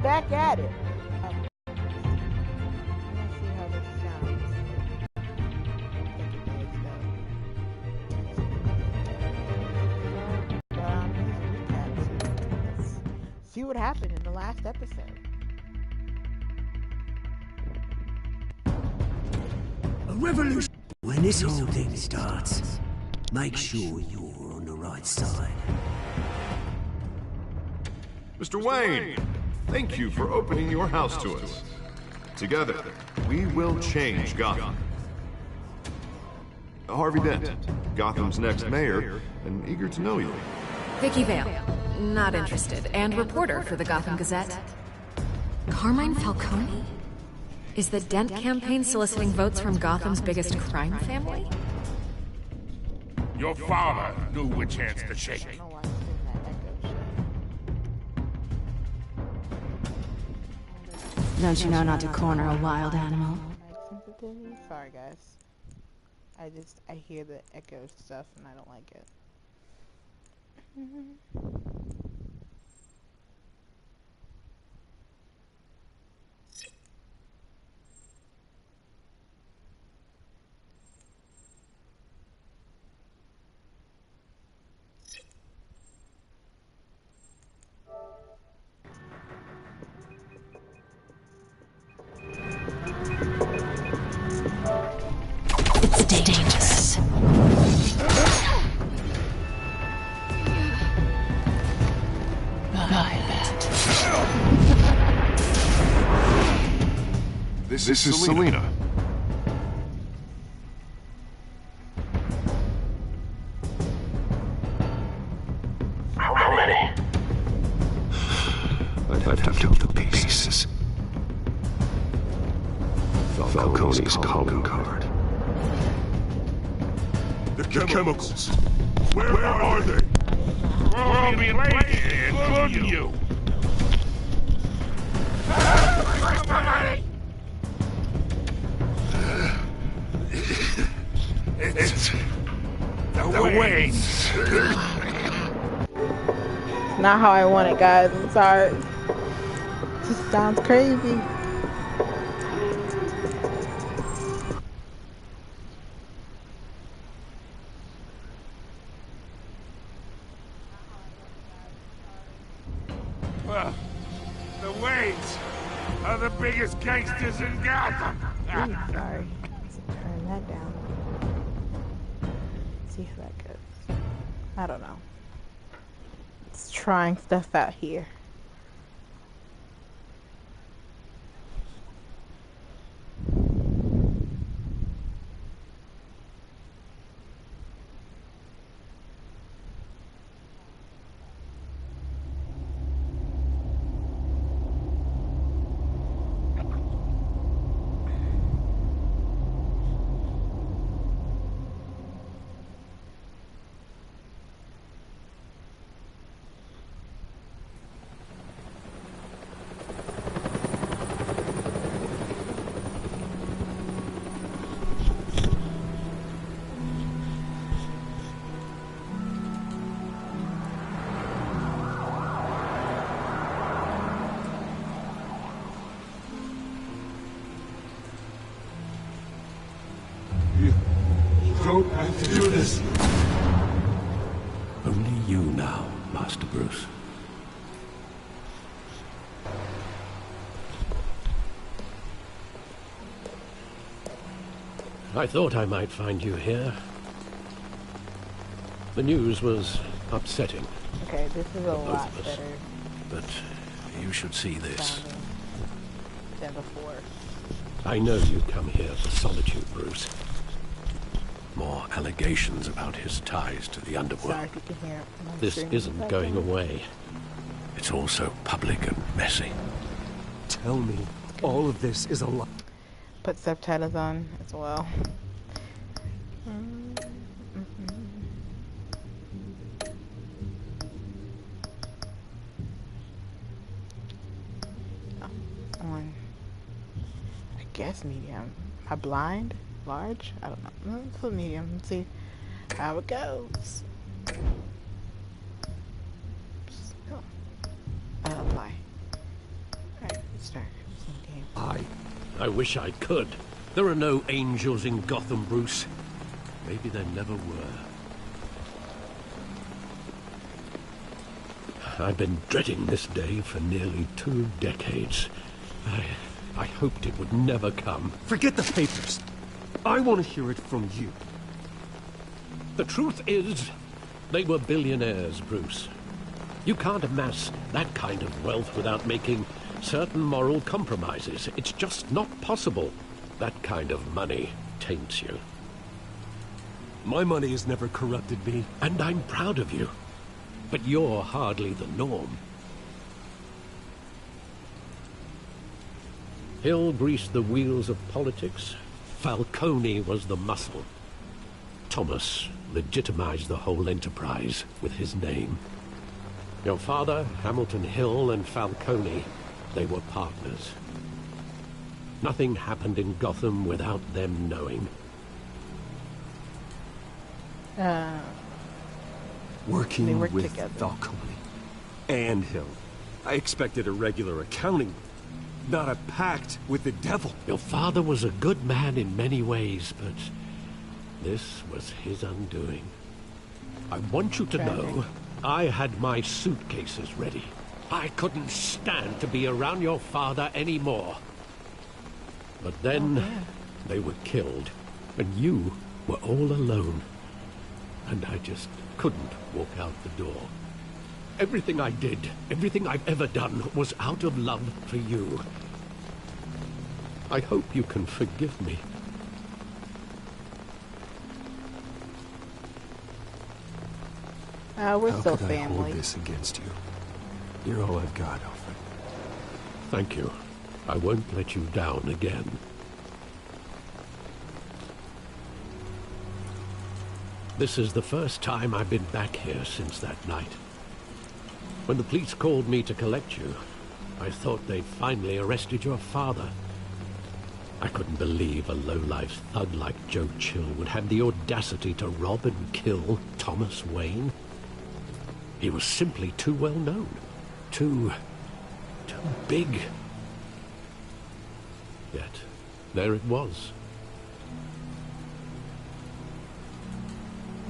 back at it. Let's see how this sounds. Let's see what happened in the last episode. A revolution. When this whole thing starts, make sure you're on the right side. Mr. Wayne, thank you for opening your house to us. Together, we will change Gotham. Harvey Dent, Gotham's next mayor, and eager to know you. Vicky Vale, not interested, and reporter for the Gotham Gazette. Carmine Falcone? Is the Dent campaign soliciting votes from Gotham's biggest crime family? Your father knew which hands to shake. Don't you know not to corner a wild animal? Sorry guys. I hear the echo stuff and I don't like it. It's dangerous. This is Selina. How many? I'd have to count the pieces. Falcone's calling card. The chemicals. Where are they? We're all being lazy, including you. It's the Waynes. Not how I want it, guys. I'm sorry. This sounds crazy. Well, the Waynes are the biggest gangsters in Gotham. Ooh, sorry. Let's turn that down. Let's see how that goes. I don't know. It's trying stuff out here. Don't have to do this. Only you now, Master Bruce. I thought I might find you here. The news was upsetting. Okay, this is a both lot of us. better But you should see this. sounding than before. I know you come here for solitude, Bruce. More allegations about his ties to the underworld. Sorry if you can hear my This screaming isn't back going there. away. It's all so public and messy. Tell me, all of this is a lie. Put subtitles on as well. On, I guess medium. Am I blind? Large? I don't know. Let's put medium and see how it goes. Oops. Oh. Apply. I wish I could. There are no angels in Gotham, Bruce. Maybe there never were. I've been dreading this day for nearly 2 decades. I hoped it would never come. Forget the papers. I want to hear it from you. The truth is, they were billionaires, Bruce. You can't amass that kind of wealth without making certain moral compromises. It's just not possible. That kind of money taints you. My money has never corrupted me. And I'm proud of you. But you're hardly the norm. Hill greased the wheels of politics. Falcone was the muscle. Thomas legitimized the whole enterprise with his name. Your father, Hamilton Hill, and Falcone, they were partners. Nothing happened in Gotham without them knowing. Working with together. Falcone and Hill. I expected a regular accounting, not a pact with the devil. Your father was a good man in many ways, but this was his undoing. I want you to know, I had my suitcases ready. I couldn't stand to be around your father anymore. But then, they were killed, and you were all alone. And I just couldn't walk out the door. Everything I did, everything I've ever done, was out of love for you. I hope you can forgive me. We're How still could I hold family. this against you? You're all I've got, Alfred. Thank you. I won't let you down again. This is the first time I've been back here since that night. When the police called me to collect you, I thought they'd finally arrested your father. I couldn't believe a low-life thug like Joe Chill would have the audacity to rob and kill Thomas Wayne. He was simply too well known. Too big. Yet, there it was.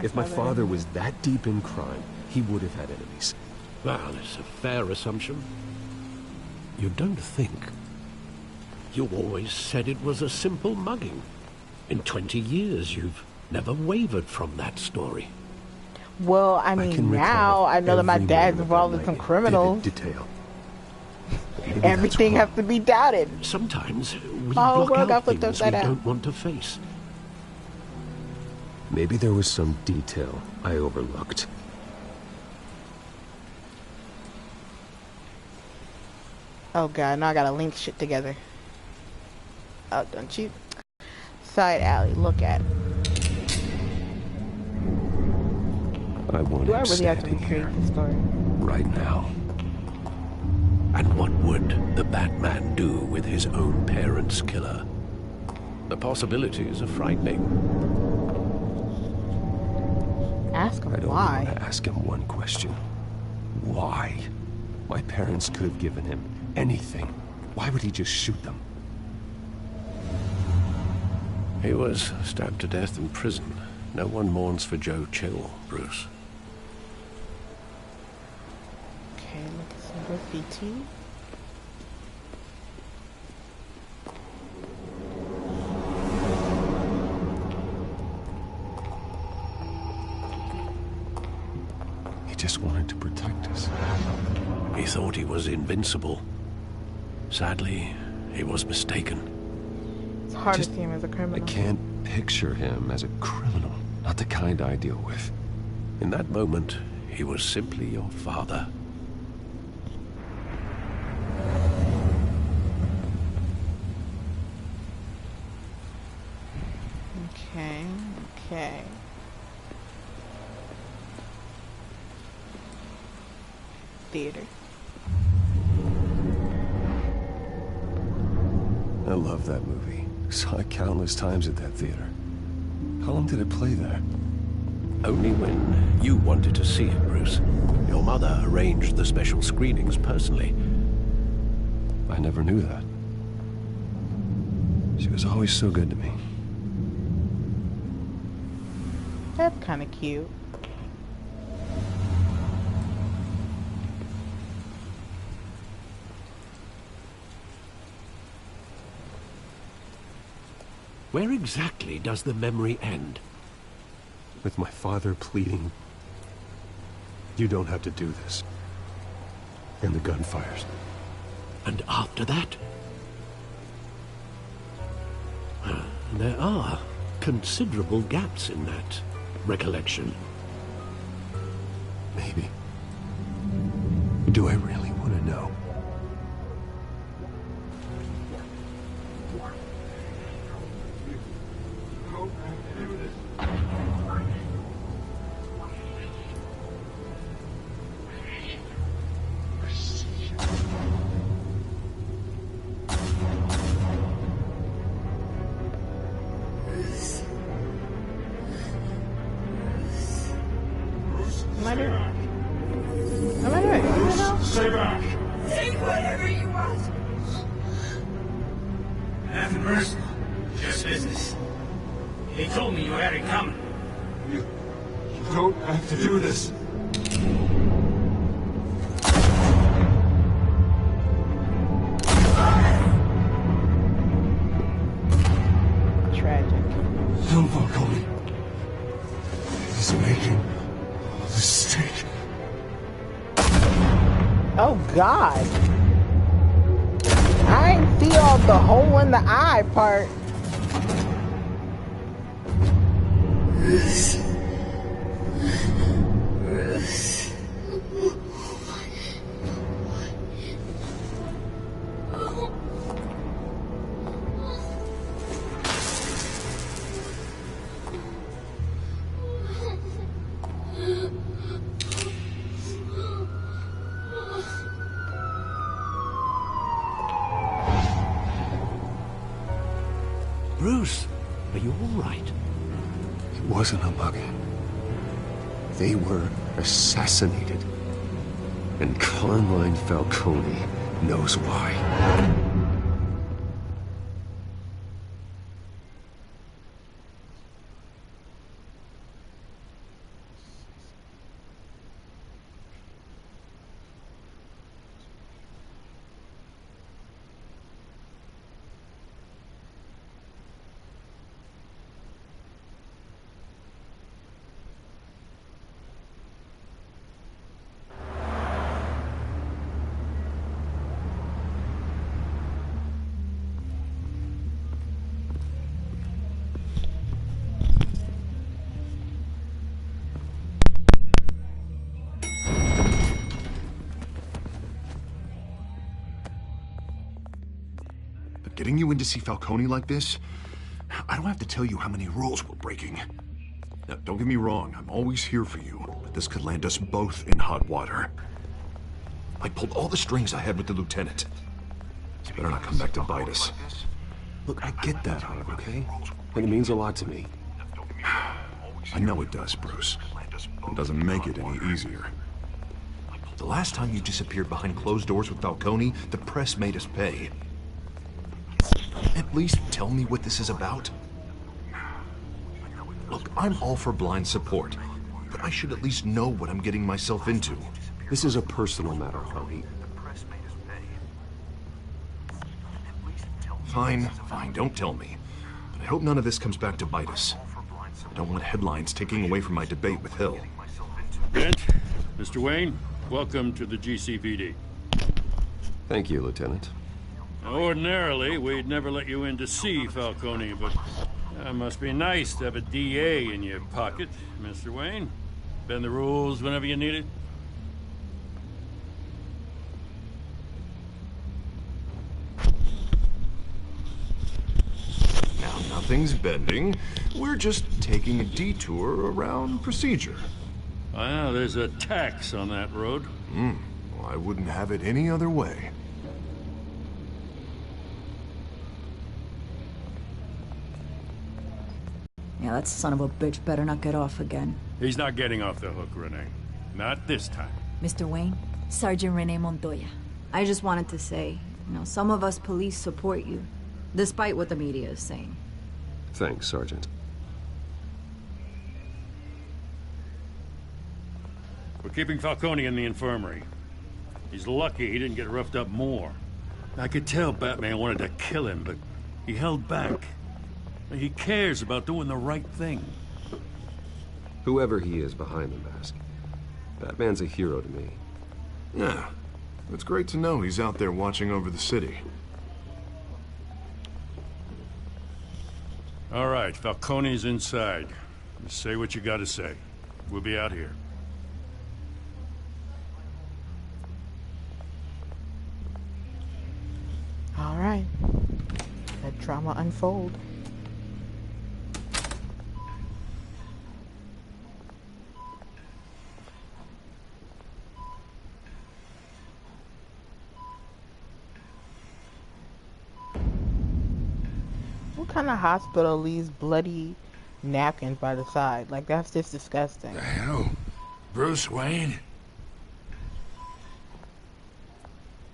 If my father was that deep in crime, he would have had enemies. Well, it's a fair assumption. You don't think. You always said it was a simple mugging. In 20 years, you've never wavered from that story. Well, I mean, now I know that my dad's involved in some criminals. Detail. Everything has to be doubted. Sometimes we Oh, block well, got out flipped things we upside down. don't want to face. Maybe there was some detail I overlooked. Oh god, now I gotta link shit together. Oh, don't you? Side alley, look at it. I want Do I him really have to standing recreate here the story? right now. And what would the Batman do with his own parents' killer? The possibilities are frightening. Ask him I don't why. want to ask him one question. Why? My parents could have given him anything. Why would he just shoot them? He was stabbed to death in prison. No one mourns for Joe Chill, Bruce. Okay, look at some graffiti. He just wanted to protect us. He thought he was invincible. Sadly, he was mistaken. It's hard Just- to see him as a I criminal. can't picture him as a criminal. Not the kind I deal with. In that moment, he was simply your father. Okay, okay. Theater. I love that movie. Saw it countless times at that theater. How long did it play there? Only when you wanted to see it, Bruce. Your mother arranged the special screenings personally. I never knew that. She was always so good to me. That's kind of cute. Where exactly does the memory end? With my father pleading, "You don't have to do this." And the gunfires. And after that? There are considerable gaps in that recollection. Maybe. Do I really want to know? Am I doing? What the hell? Stay back. Take whatever you want. Nothing personal. Just business. He told me you had it coming. You don't have to do this. Tragic. Tom Falcone is making a mistake. Oh God! I ain't see all the hole in the eye part. Bruce, are you all right? It wasn't a bug. They were assassinated. And Carmine Falcone knows why. Getting you in to see Falcone like this? I don't have to tell you how many rules we're breaking. Now, don't get me wrong, I'm always here for you, but this could land us both in hot water. I pulled all the strings I had with the lieutenant. You better not come back to bite us. Look, I get that, Hog, okay? And it means a lot to me. I know it does, Bruce. It doesn't make it any easier. The last time you disappeared behind closed doors with Falcone, the press made us pay. At least tell me what this is about. Look, I'm all for blind support, but I should at least know what I'm getting myself into. This is a personal matter, Hoggy. Fine, don't tell me. But I hope none of this comes back to bite us. I don't want headlines taking away from my debate with Hill. Dent, Mr. Wayne, welcome to the GCPD. Thank you, Lieutenant. Ordinarily, we'd never let you in to see Falcone, but it must be nice to have a DA in your pocket, Mr. Wayne. Bend the rules whenever you need it. Now, nothing's bending. We're just taking a detour around procedure. Well, there's a tax on that road. Well, I wouldn't have it any other way. Yeah, that son of a bitch better not get off again. He's not getting off the hook, Renee. Not this time. Mr. Wayne, Sergeant Renee Montoya. I just wanted to say, some of us police support you. Despite what the media is saying. Thanks, Sergeant. We're keeping Falcone in the infirmary. He's lucky he didn't get roughed up more. I could tell Batman wanted to kill him, but he held back. He cares about doing the right thing. Whoever he is behind the mask, Batman's a hero to me. Yeah, it's great to know he's out there watching over the city. All right, Falcone's inside. Just say what you gotta say. We'll be out here. All right. Let drama unfold. What kind of hospital leaves bloody napkins by the side? Like, that's just disgusting. The hell? Bruce Wayne?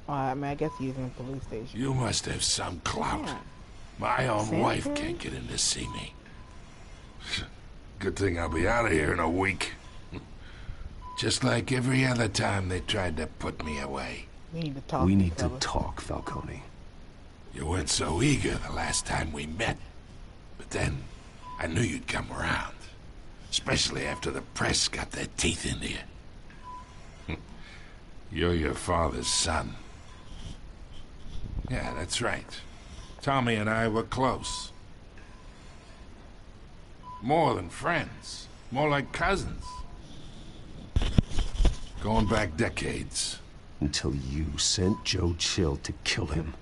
I mean, I guess he's in a police station. You must have some clout. Yeah. My own Santa? wife can't get in to see me. Good thing I'll be out of here in a week. Just like every other time they tried to put me away. We need to talk. We need to talk, Falcone. You weren't so eager the last time we met. But then, I knew you'd come around. Especially after the press got their teeth into you. You're your father's son. Yeah, that's right. Tommy and I were close. More than friends. More like cousins. Going back decades. Until you sent Joe Chill to kill him.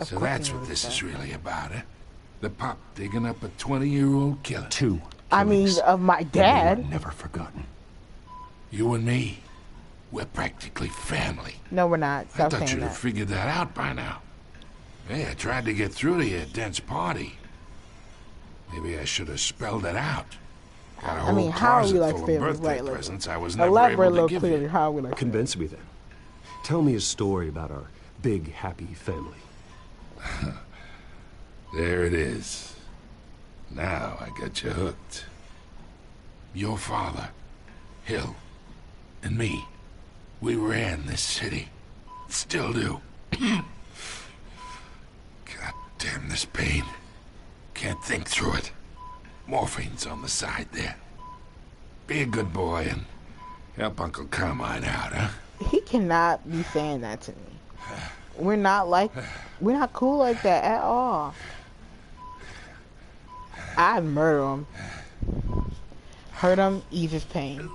So that's what this is really about, eh? The pop digging up a 20-year-old killer. Two I mean, killings of my that dad. we were never forgotten. You and me, we're practically family. No, we're not. I Stop thought saying you'd have that. figured that out by now. Hey, I tried to get through to you at Dent's party. Maybe I should have spelled it out. Got a I whole mean, how are we closet like full of family? birthday Right, like, presents I was never elaborate a able to little give clearly. you. How are we like Convince me then. Tell me a story about our big, happy family. There it is. Now I got you hooked. Your father, Hill, and me, we ran this city. Still do. God damn this pain. Can't think through it. Morphine's on the side there. Be a good boy and help Uncle Carmine out, huh? He cannot be saying that to me. We're not cool like that at all. I'd murder him. Hurt him, ease his pain.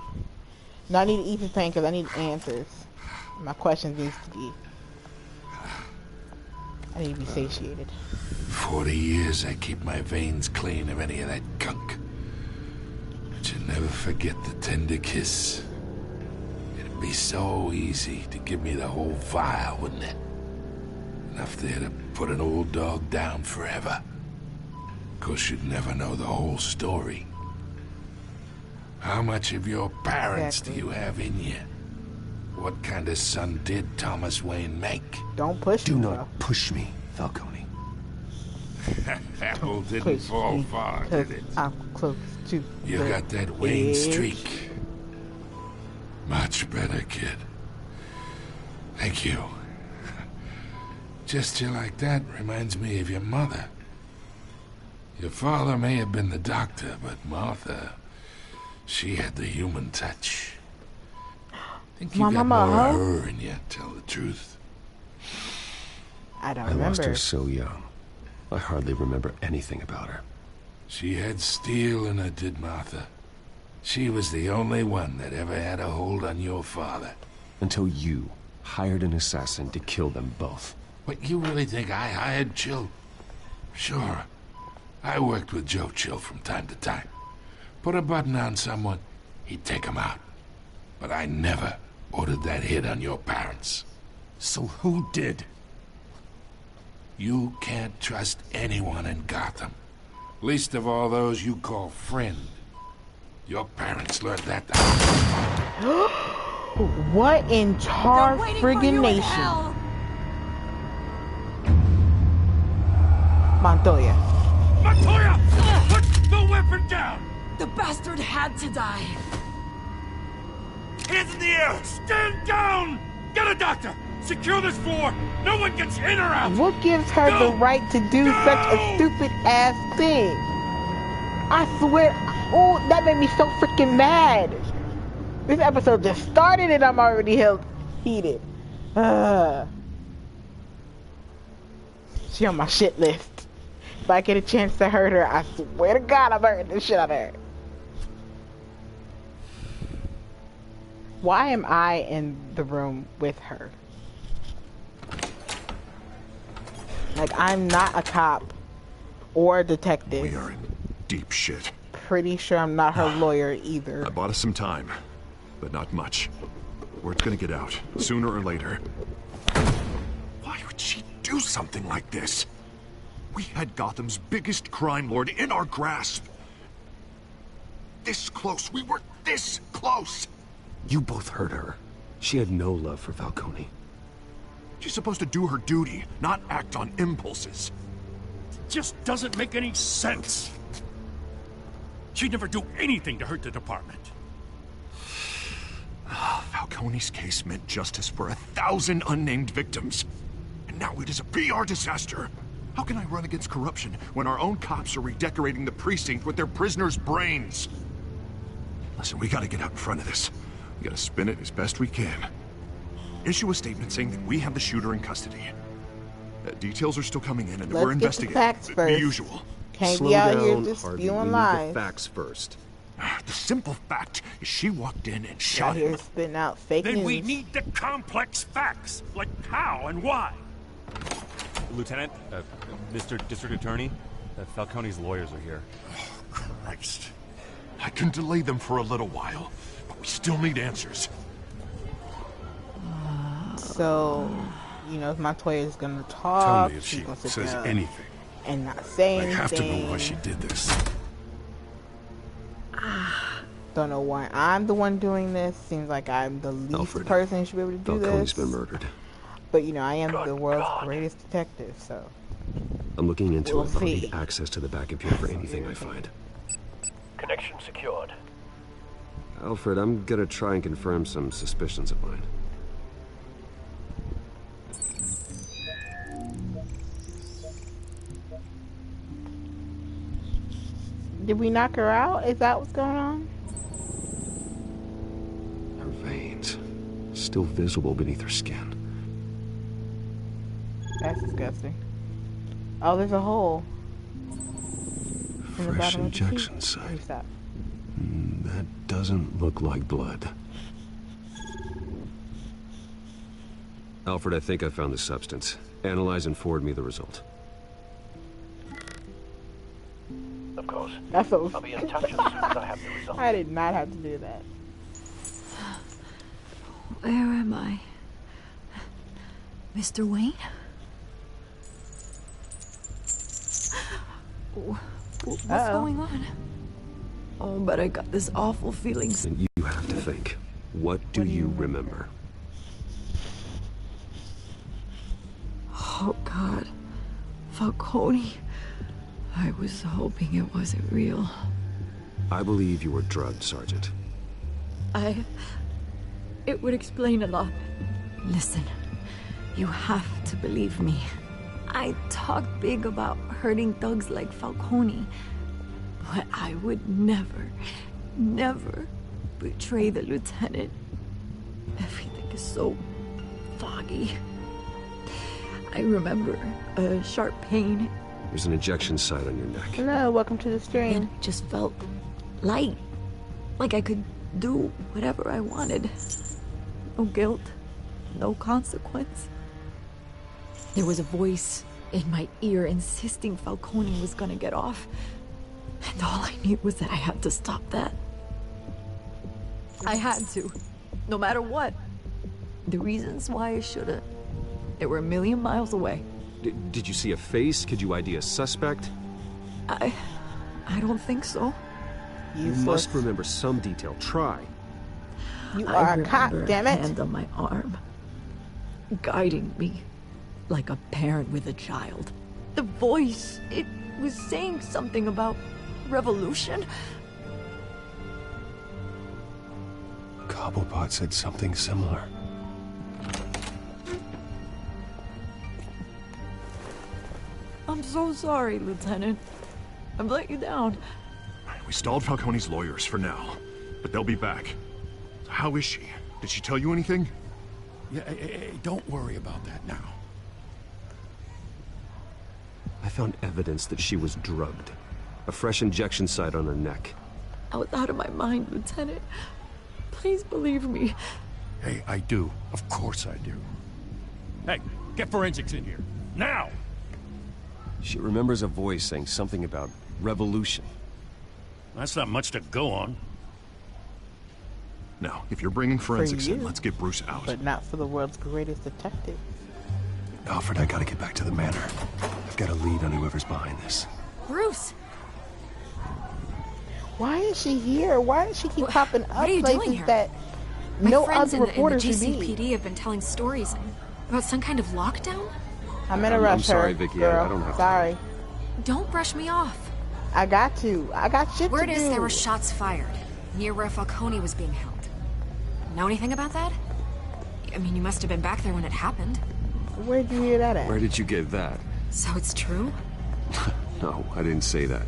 No, I need to ease his pain because I need answers. My questions needs to be... I need to be satiated. 40 years I keep my veins clean of any of that gunk. But you never forget the tender kiss. It'd be so easy to give me the whole vial, wouldn't it? Enough there to put an old dog down forever. Of course, you'd never know the whole story. How much of your parents do you have in you? What kind of son did Thomas Wayne make? Don't push me, Do bro. not push me, Falcone. Apple didn't Push fall me, far, 'cause did it? I'm close to You the got that Wayne edge. streak. Much better, kid. Thank you. Gesture like that reminds me of your mother. Your father may have been the doctor, but Martha, she had the human touch. Think you My got mama, more of huh? her in you, tell the truth. I don't I lost remember. her so young. I hardly remember anything about her. She had steel in her, did Martha. She was the only one that ever had a hold on your father. Until you hired an assassin to kill them both. What, you really think I hired Chill? Sure. I worked with Joe Chill from time to time. Put a button on someone, he'd take him out. But I never ordered that hit on your parents. So who did? You can't trust anyone in Gotham. Least of all those you call friend. Your parents learned that. What in tar friggin' nation? Montoya. Montoya! Put the weapon down! The bastard had to die. Hands in the air! Stand down! Get a doctor! Secure this floor! No one gets in or out! What gives her the right to do such a stupid ass thing? I swear, oh, that made me so freaking mad. This episode just started and I'm already heated. She on my shit list. If I get a chance to hurt her, I swear to God I'm hurting the shit out of her. Why am I in the room with her? Like, I'm not a cop or a detective. We are in deep shit. Pretty sure I'm not her lawyer either. I bought us some time, but not much. Word's gonna get out, sooner or later. Why would she do something like this? We had Gotham's biggest crime lord in our grasp. This close. We were this close. You both hurt her. She had no love for Falcone. She's supposed to do her duty, not act on impulses. Just doesn't make any sense. She'd never do anything to hurt the department. Falcone's case meant justice for 1,000 unnamed victims. And now it is a PR disaster. How can I run against corruption when our own cops are redecorating the precinct with their prisoners' brains? Listen, we gotta get out in front of this. We gotta spin it as best we can. Issue a statement saying that we have the shooter in custody. Details are still coming in and we're investigating. Let's get the facts first. The usual. Can't Slow be out down, here just Harvey. spewing We need lies. the facts first. The simple fact is she walked in and shot Out here him. spitting out fake Then news. we need the complex facts, like how and why. Lieutenant, Mr. District Attorney, Falcone's lawyers are here. Oh, Christ. I can delay them for a little while, but we still need answers. So, you know, if Montoya is gonna Tell talk, me if she's she gonna sit says down anything. and not say I anything. have to know why she did this. Don't know why I'm the one doing this. Seems like I'm the least Alfred, person who should be able to do Falcone's this. been murdered. But you know, I am the world's greatest detective, so I'm looking into We'll it, but I'll see. need access to the back computer for anything I find. Connection secured. Alfred, I'm gonna try and confirm some suspicions of mine. did we knock her out? Is that what's going on? Her veins, still visible beneath her skin. That's disgusting. Oh, there's a hole. In the Fresh bottom of the injection sheet. site. Let me stop. That doesn't look like blood. Alfred, I think I found the substance. Analyze and forward me the result. Of course. That's so. I'll be in touch as soon as I have the result. I did not have to do that. Where am I? Mr. Wayne? What's going on? Oh, but I got this awful feeling. And you have to think. What do you remember? Oh, God. Falcone. I was hoping it wasn't real. I believe you were drugged, Sergeant. It would explain a lot. Listen, you have to believe me. I talk big about hurting thugs like Falcone, but I would never, never betray the lieutenant. Everything is so foggy. I remember a sharp pain. There's an injection site on your neck. Hello, welcome to the stream. It just felt light, like I could do whatever I wanted. No guilt, no consequence. There was a voice in my ear insisting Falcone was gonna get off. And all I knew was that I had to stop that. I had to, no matter what. The reasons why I should've, they were a million miles away. Did you see a face? Could you ID a suspect? I don't think so. You must remember some detail. Try. You I are a cop, remember damn a it. hand on my arm, guiding me like a parent with a child. The voice, it was saying something about revolution. Cobblepot said something similar. I'm so sorry, Lieutenant. I've let you down. We stalled Falcone's lawyers for now, but they'll be back. How is she? Did she tell you anything? Yeah, hey, don't worry about that now. I found evidence that she was drugged. A fresh injection site on her neck. I was out of my mind, Lieutenant. Please believe me. Hey, I do. Of course I do. Hey, get forensics in here. Now! She remembers a voice saying something about revolution. That's not much to go on. Now, if you're bringing forensics in, you. let's get Bruce out. But not for the world's greatest detective. Alfred, I gotta get back to the manor. I've got a lead on whoever's behind this. Bruce! Why is she here? Why does she keep popping up What are you doing places here? that My no friends other in the reporters would GCPD be? have been telling stories about some kind of lockdown? I'm in a rush, I'm sorry, her, Vicky. girl. I don't have Sorry. Don't brush me off. I got to. I got shit Word to is do. there were shots fired near where Falcone was being held. Know anything about that? I mean, you must have been back there when it happened. Where'd you hear that at? Where did you get that? So it's true? No, I didn't say that.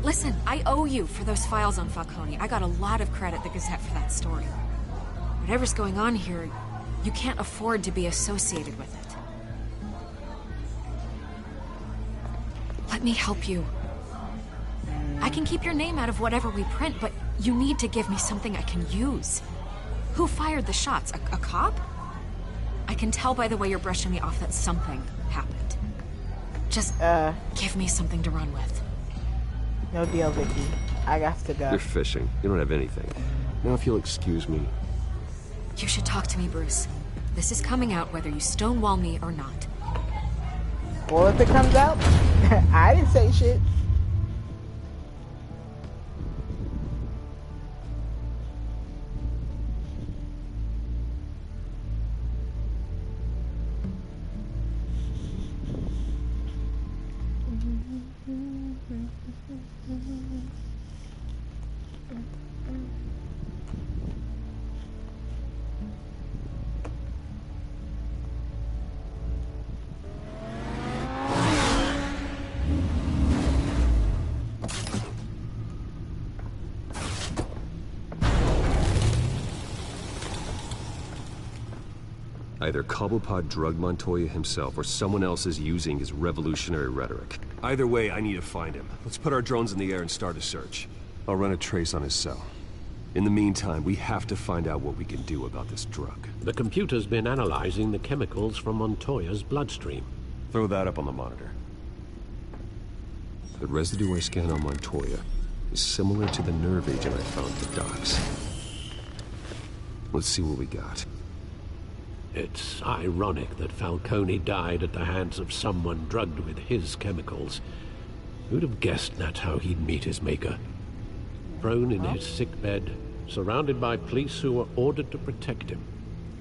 Listen, I owe you for those files on Falcone. I got a lot of credit at the Gazette for that story. Whatever's going on here, you can't afford to be associated with it. Let me help you. I can keep your name out of whatever we print, but you need to give me something I can use. Who fired the shots? A cop? I can tell by the way you're brushing me off that something happened. Just give me something to run with. No deal, Vicky. I got to go. You're fishing. You don't have anything. Now, if you'll excuse me. You should talk to me, Bruce. This is coming out whether you stonewall me or not. Well, if it comes out, I didn't say shit. Either Cobblepot drugged Montoya himself, or someone else is using his revolutionary rhetoric. Either way, I need to find him. Let's put our drones in the air and start a search. I'll run a trace on his cell. In the meantime, we have to find out what we can do about this drug. The computer's been analyzing the chemicals from Montoya's bloodstream. Throw that up on the monitor. The residue I scanned on Montoya is similar to the nerve agent I found at the docks. Let's see what we got. It's ironic that Falcone died at the hands of someone drugged with his chemicals. Who'd have guessed that's how he'd meet his maker? Prone in his sickbed, surrounded by police who were ordered to protect him.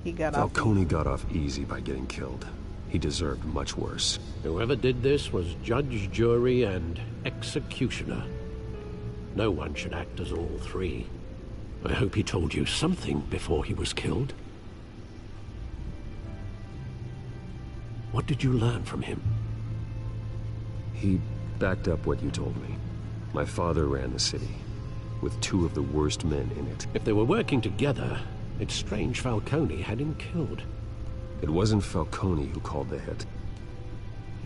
He got Falcone got off easy by getting killed. He deserved much worse. Whoever did this was judge, jury, and executioner. No one should act as all three. I hope he told you something before he was killed. What did you learn from him? He backed up what you told me. My father ran the city, with two of the worst men in it. If they were working together, it's strange Falcone had him killed. It wasn't Falcone who called the hit.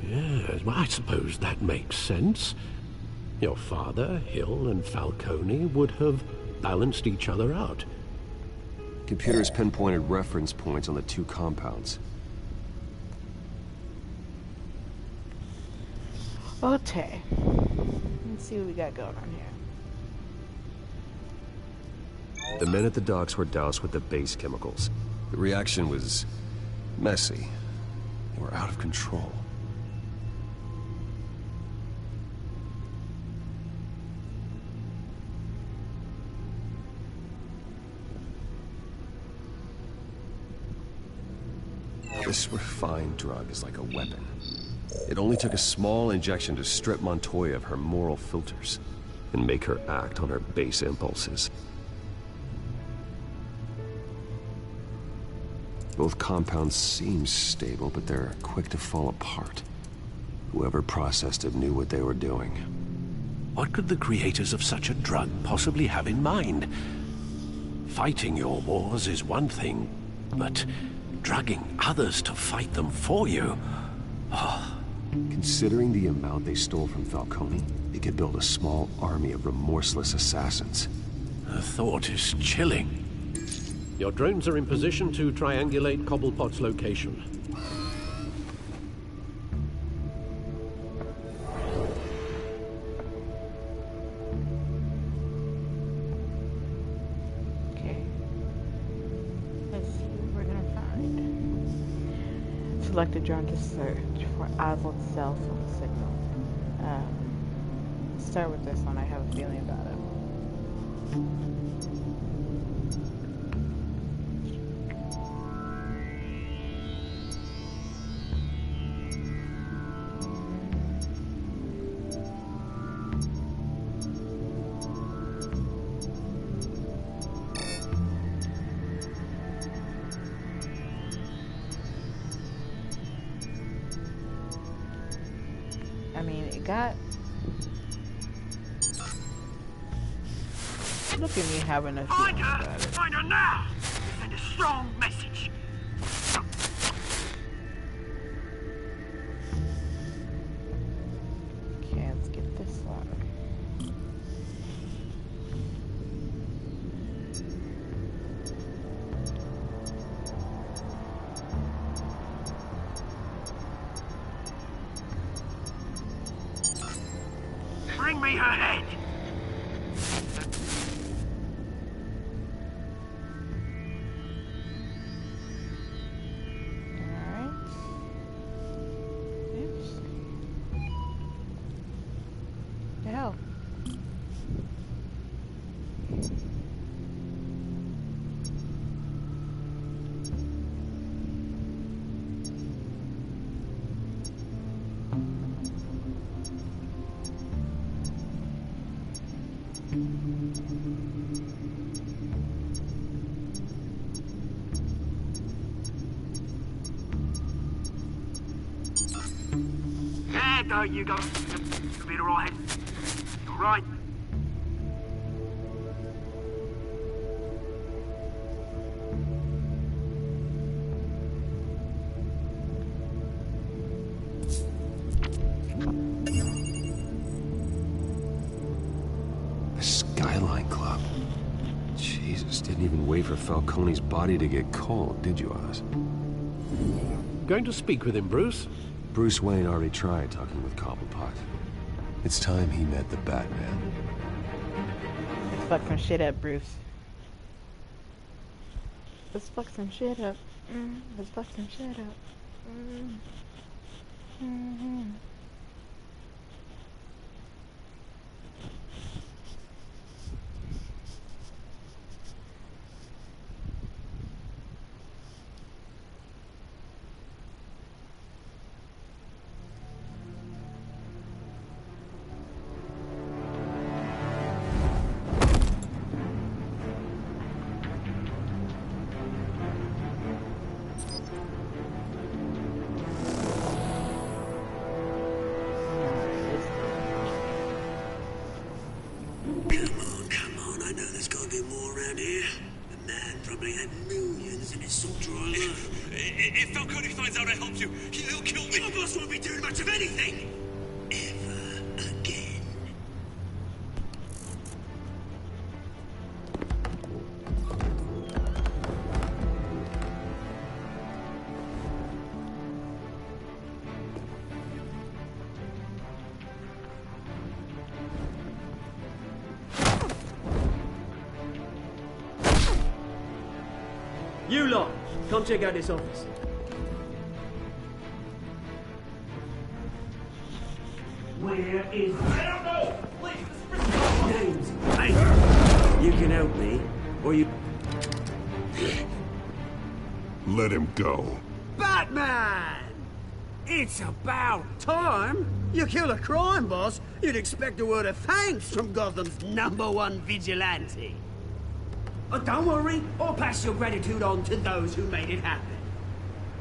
Yes, well, I suppose that makes sense. Your father, Hill, and Falcone would have balanced each other out. Computers pinpointed reference points on the two compounds. Okay. Let's see what we got going on here. The men at the docks were doused with the base chemicals. The reaction was messy. They were out of control. This refined drug is like a weapon. It only took a small injection to strip Montoya of her moral filters and make her act on her base impulses. Both compounds seem stable, but they're quick to fall apart. Whoever processed it knew what they were doing. What could the creators of such a drug possibly have in mind? Fighting your wars is one thing, but drugging others to fight them for you? Oh. Considering the amount they stole from Falcone, they could build a small army of remorseless assassins. The thought is chilling. Your drones are in position to triangulate Cobblepot's location. Okay. Let's see what we're gonna find. Select a drone to search for Oswald cell phone signal. Let's start with this one. I have a feeling about it. I mean, it got... Look at me having a feeling about it. Find her now! Send a strong message. Okay, let's get this one. Bring me her head! Alright. Oops. The hell? There go, you go. You'll be alright. All right. The Skyline Club. Jesus, didn't even wait for Falcone's body to get cold, did you, Oz? Going to speak with him, Bruce? Bruce Wayne already tried talking with Cobblepot. It's time he met the Batman. Let's fuck some shit up, Bruce. Let's fuck some shit up. Let's fuck some shit up. Come on, I know there's gotta be more around here. The man probably had millions in his salt driver. If Falcone finds out I helped you, he'll kill me. Your boss won't be doing much of anything. Ever again. You lot, come check out this office. Where is... I don't know! Please, James, hey! You can help me, or you... Let him go. Batman! It's about time. You kill a crime boss, you'd expect a word of thanks from Gotham's #1 vigilante. But don't worry, I'll pass your gratitude on to those who made it happen.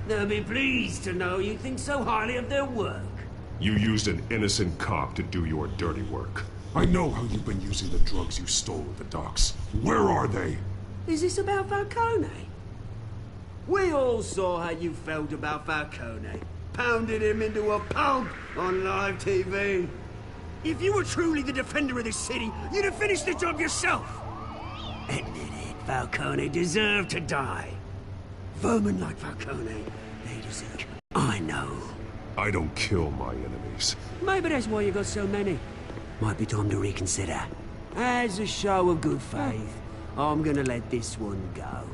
They'll be pleased to know you think so highly of their work. You used an innocent cop to do your dirty work. I know how you've been using the drugs you stole at the docks. Where are they? Is this about Falcone? We all saw how you felt about Falcone. Pounded him into a pulp on live TV. If you were truly the defender of this city, you'd have finished the job yourself. Admit it, Falcone deserved to die. Vermin like Falcone, they deserve. I know. I don't kill my enemies. Maybe that's why you got so many. Might be time to reconsider. As a show of good faith, I'm gonna let this one go.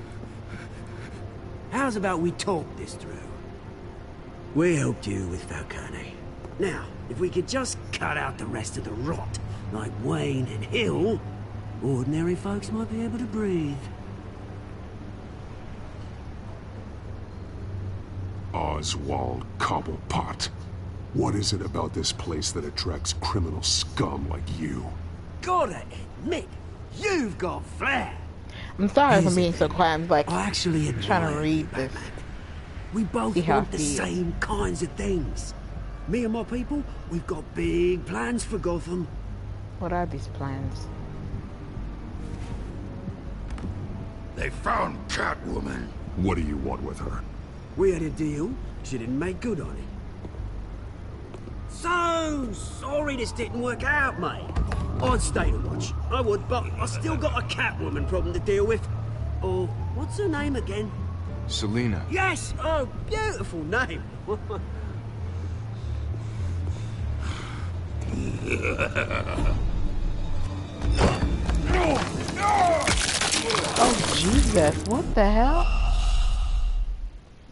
How's about we talk this through? We helped you with Falcone. Now, if we could just cut out the rest of the rot, like Wayne and Hill, ordinary folks might be able to breathe. Oswald Cobblepot. What is it about this place that attracts criminal scum like you? Gotta admit, you've got flair. I'm sorry for being so quiet. I'm like I actually trying to read this. We both want the same kinds of things. Me and my people, we've got big plans for Gotham. What are these plans? They found Catwoman. What do you want with her? We had a deal. She didn't make good on it. So sorry this didn't work out, mate. I'd stay to watch. I would, but I still got a Catwoman problem to deal with. Oh, what's her name again? Selina. Yes! Oh, beautiful name. Oh, Jesus. What the hell?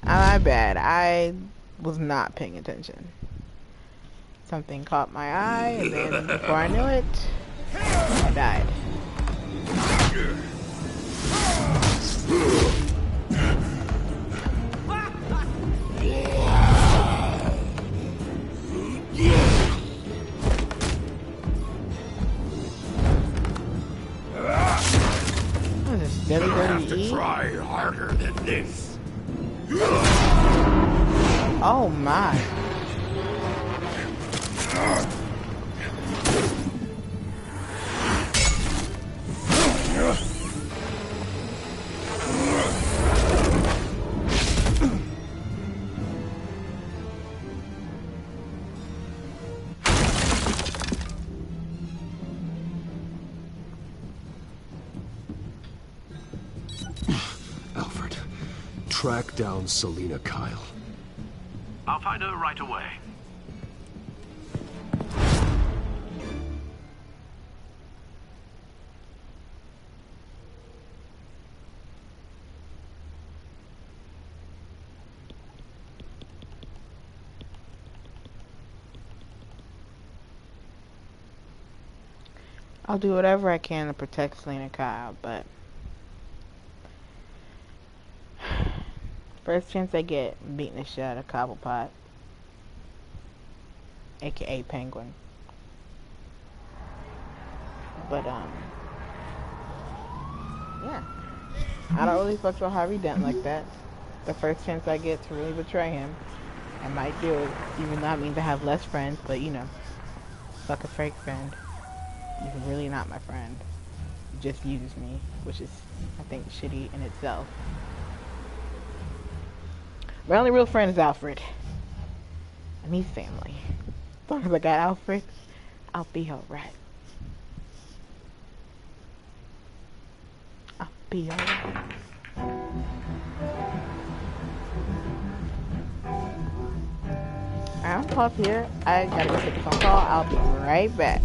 My bad. I was not paying attention. Something caught my eye, and then before I knew it, I died. What is this? You have to try harder than this. Oh my. Alfred, track down Selina Kyle. I'll find her right away. I'll do whatever I can to protect Selina Kyle, but first chance I get, I'm beating the shit out of Cobblepot, aka Penguin. But yeah, I don't really fuck with Harvey Dent like that. The first chance I get to really betray him, I might do it, even though I mean to have less friends. But you know, fuck a fake friend. You're really not my friend. You just use me, which is, I think, shitty in itself. My only real friend is Alfred. And he's family. As long as I got Alfred, I'll be alright. I'll be alright. I'll pause here. I gotta go take a phone call. I'll be right back.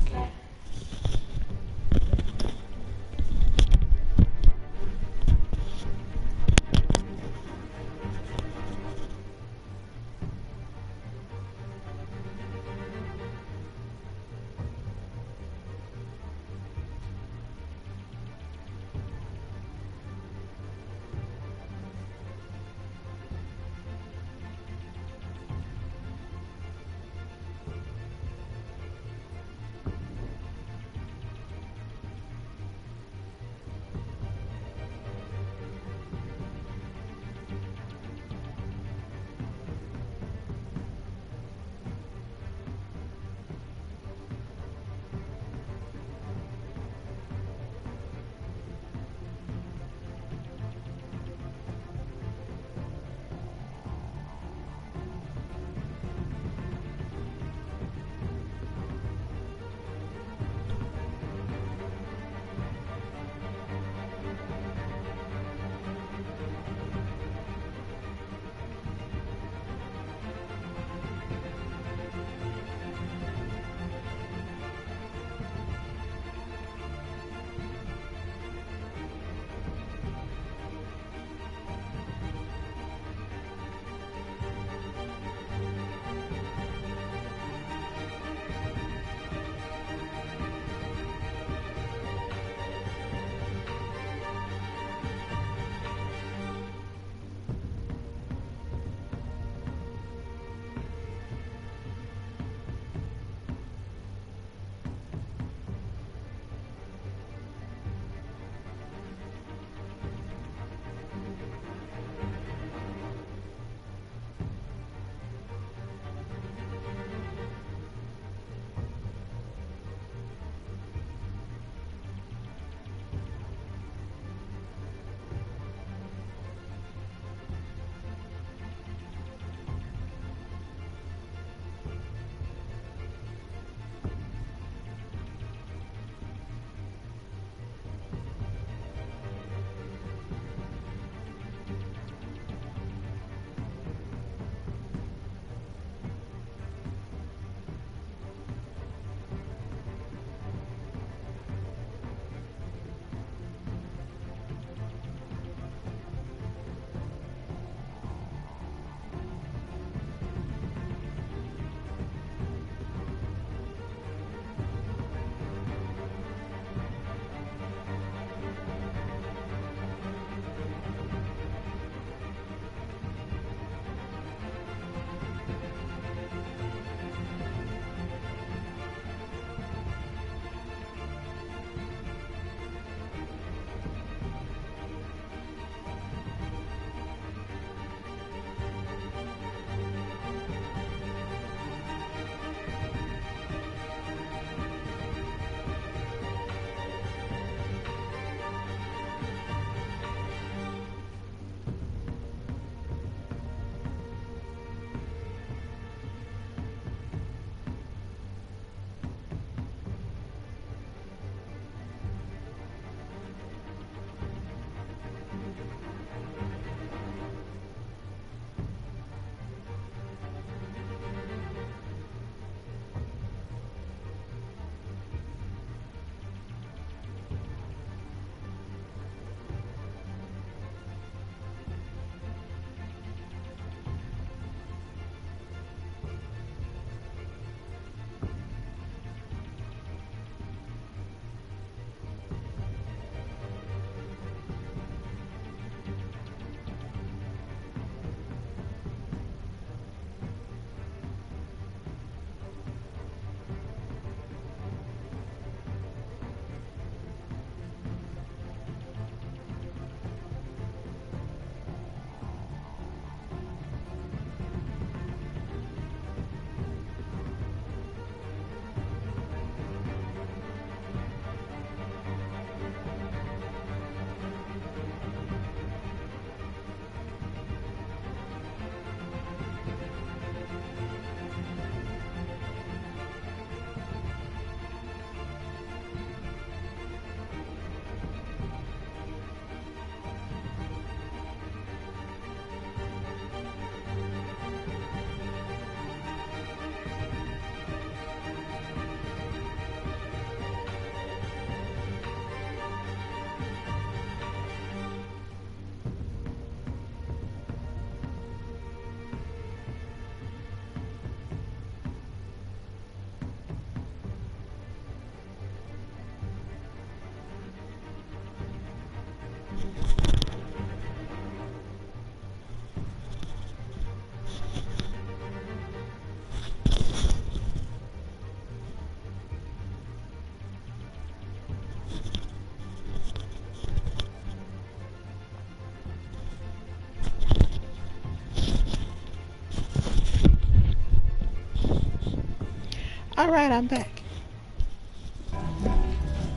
Alright, I'm back.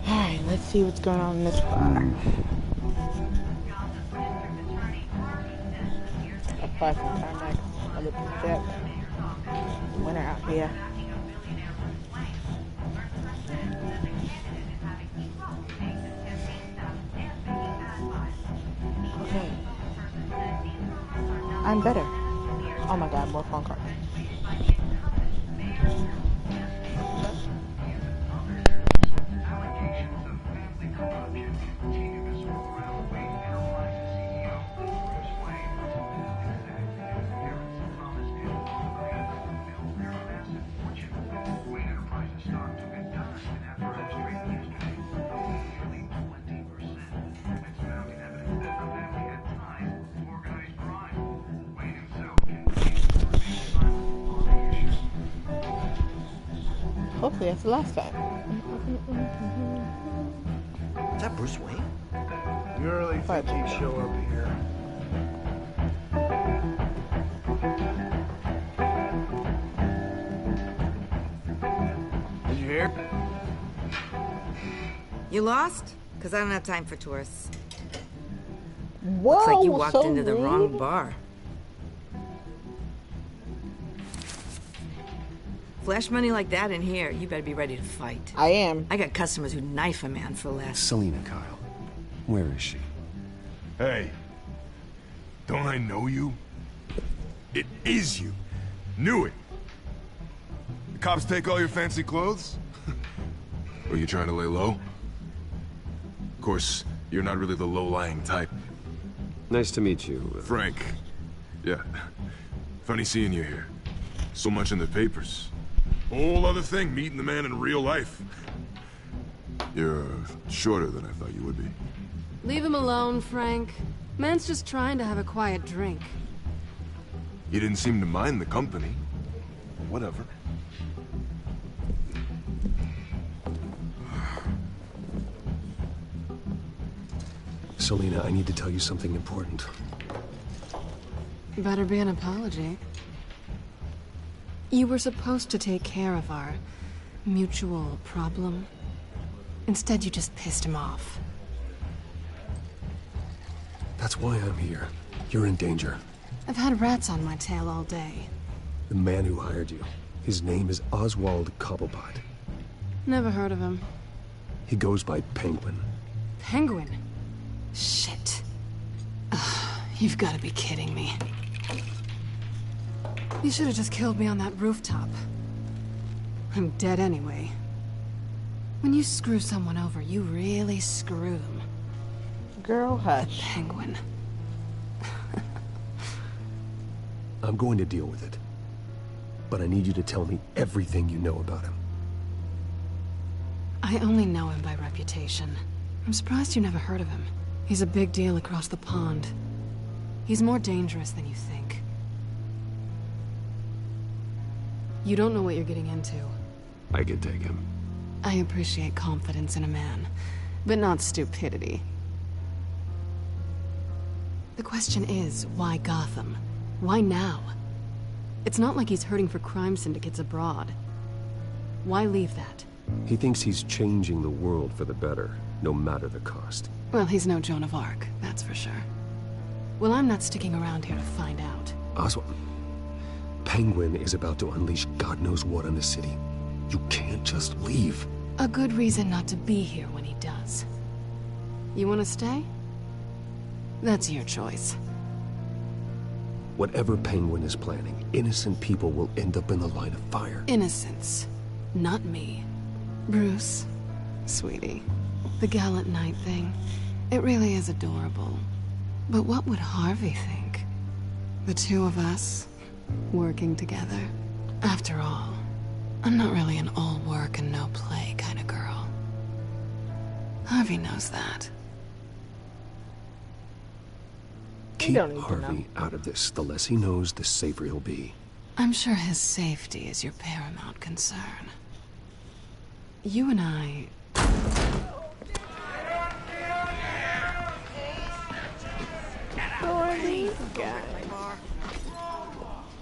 Alright, let's see what's going on in this bar. Apply for contact. I look at that. Winner out here. Okay. I'm better. Oh my god, more phone cards. Hopefully that's the last time. Is that Bruce Wayne? You really think he'd show up here? Did you hear? You lost? Because I don't have time for tourists. Whoa, looks like you walked so into the rude. wrong bar. Flash money like that in here, you better be ready to fight. I am. I got customers who knife a man for less. Selina, Kyle. Where is she? Hey, don't I know you? It is you. Knew it. The cops take all your fancy clothes? Were you trying to lay low? Of course, you're not really the low-lying type. Nice to meet you. Frank. Yeah. Funny seeing you here. So much in the papers. Whole other thing, meeting the man in real life. You're shorter than I thought you would be. Leave him alone, Frank. Man's just trying to have a quiet drink. You didn't seem to mind the company. Whatever. Selina, I need to tell you something important. Better be an apology. You were supposed to take care of our mutual problem. Instead, you just pissed him off. That's why I'm here. You're in danger. I've had rats on my tail all day. The man who hired you, his name is Oswald Cobblepot. Never heard of him. He goes by Penguin. Penguin? Shit. Ugh, you've got to be kidding me. You should have just killed me on that rooftop. I'm dead anyway. When you screw someone over, you really screw them. Girl, hush. Penguin. I'm going to deal with it. But I need you to tell me everything you know about him. I only know him by reputation. I'm surprised you never heard of him. He's a big deal across the pond. He's more dangerous than you think. You don't know what you're getting into. I can take him. I appreciate confidence in a man, but not stupidity. The question is, why Gotham? Why now? It's not like he's hurting for crime syndicates abroad. Why leave that? He thinks he's changing the world for the better, no matter the cost. Well, he's no Joan of Arc, that's for sure. Well, I'm not sticking around here to find out. Oswald, Penguin is about to unleash God knows what on the city. You can't just leave. A good reason not to be here when he does. You want to stay? That's your choice. Whatever Penguin is planning, innocent people will end up in the line of fire. Innocence, not me. Bruce, sweetie, the gallant knight thing, it really is adorable. But what would Harvey think? The two of us, working together? After all, I'm not really an all work and no play kind of girl. Harvey knows that. Keep Harvey out of this. The less he knows, the safer he'll be. I'm sure his safety is your paramount concern. You and I...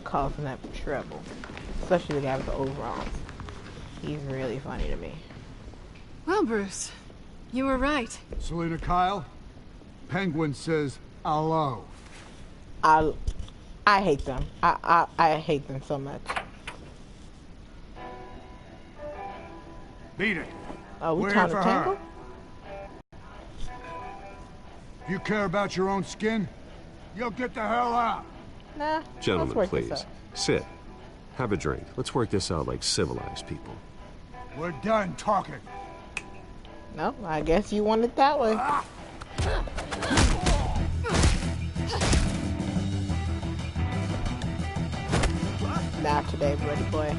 Causing that trouble. Especially the guy with the overalls. He's really funny to me. Well, Bruce, you were right. Selena Kyle, Penguin says hello. I hate them. I hate them so much. Beat it. Oh, we We're trying here to for tangle? her. If you care about your own skin, you'll get the hell out. Nah. Gentlemen, let's work this please. out. Sit. Have a drink. Let's work this out like civilized people. We're done talking. No, I guess you want it that way. Not today, buddy boy.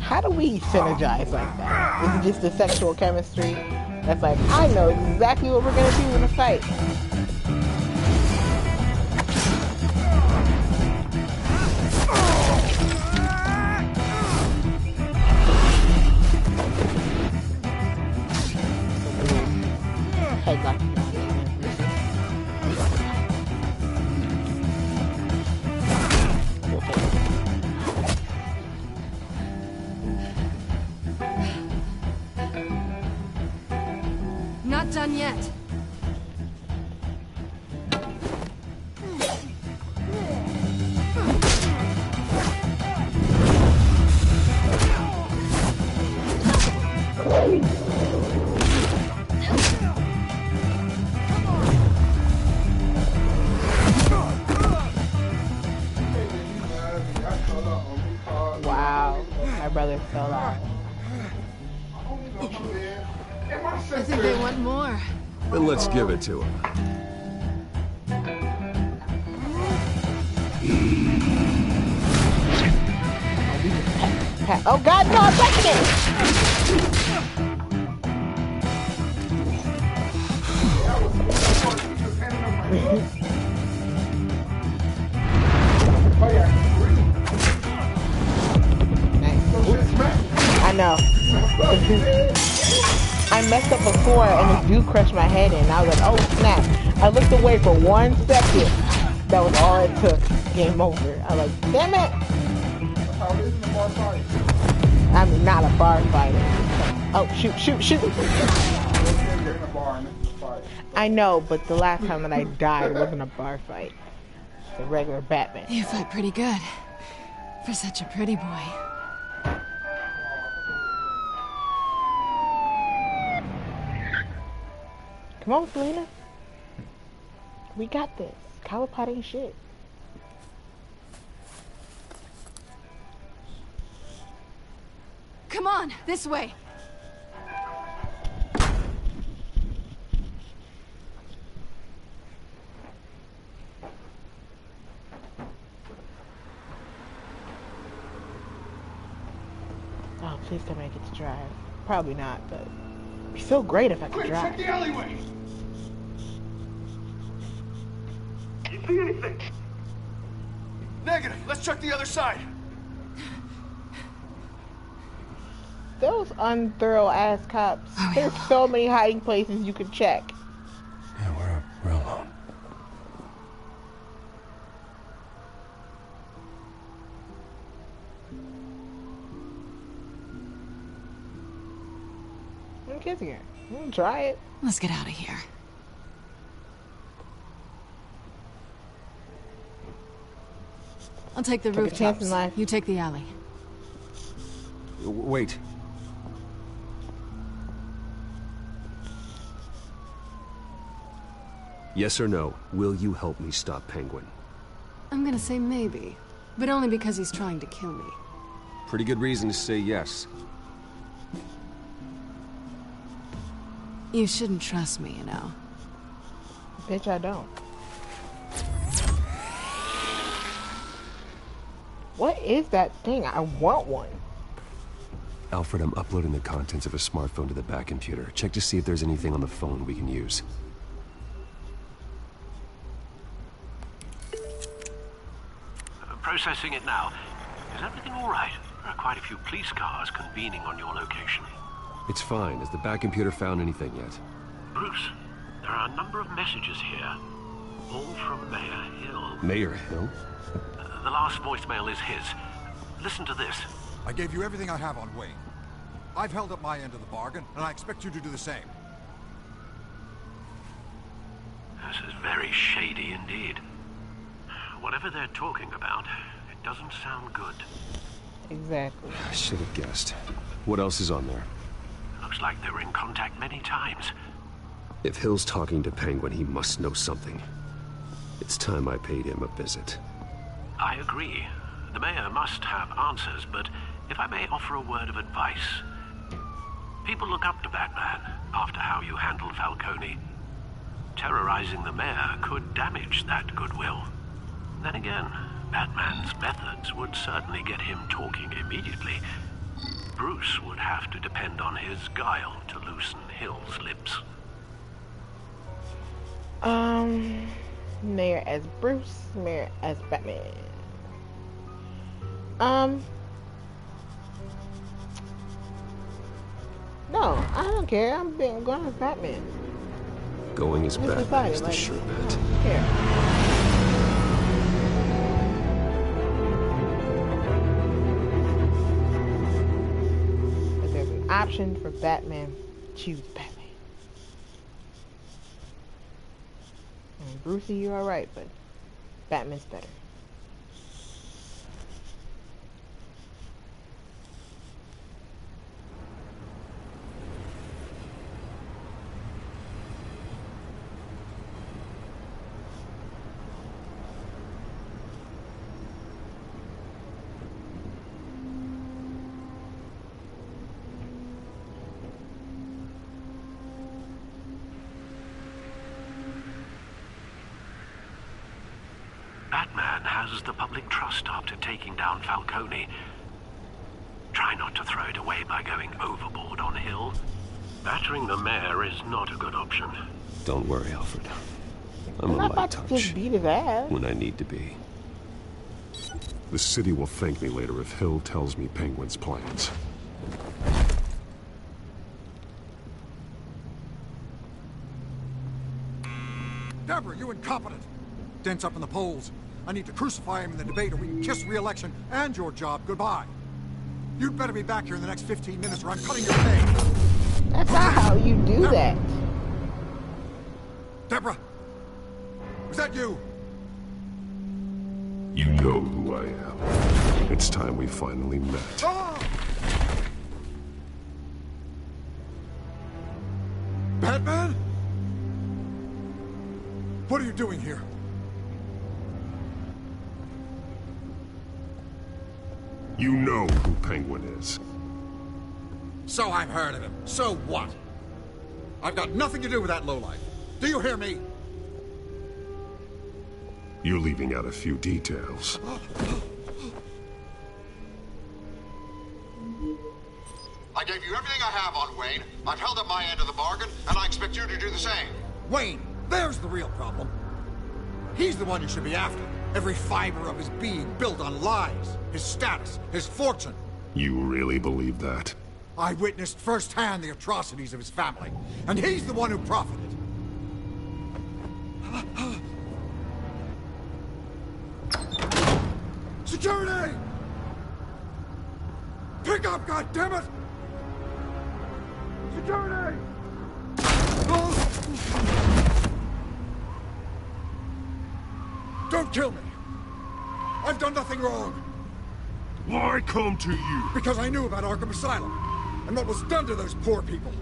How do we synergize like that? Is it just the sexual chemistry? That's like, I know exactly what we're gonna do in a fight. Headlock. Not done yet. Wow, my brother fell out. I think they want more. Then let's give it to him. Oh God, no, I'm breaking it! I know. I messed up before and this dude crushed my head in. I was like, oh snap. I looked away for 1 second. That was all it took. Game over. I was like, damn it. I'm not a bar fighter. Oh, shoot, shoot, shoot. I know, but the last time that I died wasn't a bar fight. It's a regular Batman. You fight pretty good. For such a pretty boy. Come on, Selena. We got this. Cowapot ain't shit. Come on, this way. Oh, please tell me I get to drive. Probably not, but it'd be so great if I could drive. Check the alleyway. You see anything? Negative. Let's check the other side. Those unthorough ass cops. There's so many hiding places you could check. Yeah, we're alone. I'm kissing her. We'll try it. Let's get out of here. I'll take the Took a chance in rooftops. life. You take the alley. Wait. Yes or no, will you help me stop Penguin? I'm gonna say maybe, but only because he's trying to kill me. Pretty good reason to say yes. You shouldn't trust me, you know. Bitch, I don't. What is that thing? I want one. Alfred, I'm uploading the contents of a smartphone to the back computer. Check to see if there's anything on the phone we can use. Processing it now. Is everything all right? There are quite a few police cars convening on your location. It's fine. Has the back computer found anything yet? Bruce, there are a number of messages here. All from Mayor Hill. Mayor Hill? The last voicemail is his. Listen to this. I gave you everything I have on Wayne. I've held up my end of the bargain, and I expect you to do the same. This is very shady indeed. Whatever they're talking about, it doesn't sound good. Exactly. I should have guessed. What else is on there? Looks like they were in contact many times. If Hill's talking to Penguin, he must know something. It's time I paid him a visit. I agree. The mayor must have answers, but if I may offer a word of advice. People look up to Batman after how you handled Falcone. Terrorizing the mayor could damage that goodwill. Then again, Batman's methods would certainly get him talking immediately. Bruce would have to depend on his guile to loosen Hill's lips. Mayor as Bruce, Mayor as Batman. No, I don't care. I'm going as Batman. Going as Batman is the sure bet. Here. If there's an option for Batman, choose Batman. And Brucey, you're alright, but Batman's better. Batman has the public trust after taking down Falcone. Try not to throw it away by going overboard on Hill. Battering the mayor is not a good option. Don't worry, Alfred. I'm a not light about to touch just beat his ass. when I need to be. The city will thank me later if Hill tells me Penguin's plans. Deborah, you incompetent! Dent's up in the polls. I need to crucify him in the debate or we can kiss re-election and your job goodbye. You'd better be back here in the next 15 minutes or I'm cutting your pay. That's not how you do that. Deborah! Was that you? You know who I am. It's time we finally met. Ah! Batman? What are you doing here? You know who Penguin is. So I've heard of him. So what? I've got nothing to do with that lowlife. Do you hear me? You're leaving out a few details. I gave you everything I have on Wayne. I've held up my end of the bargain, and I expect you to do the same. Wayne, there's the real problem. He's the one you should be after. Every fiber of his being built on lies. His status, his fortune. You really believe that? I witnessed firsthand the atrocities of his family, and he's the one who profited. Security! Pick up, goddammit! Security! Don't kill me! I've done nothing wrong! Why come to you? Because I knew about Arkham Asylum, and what was done to those poor people.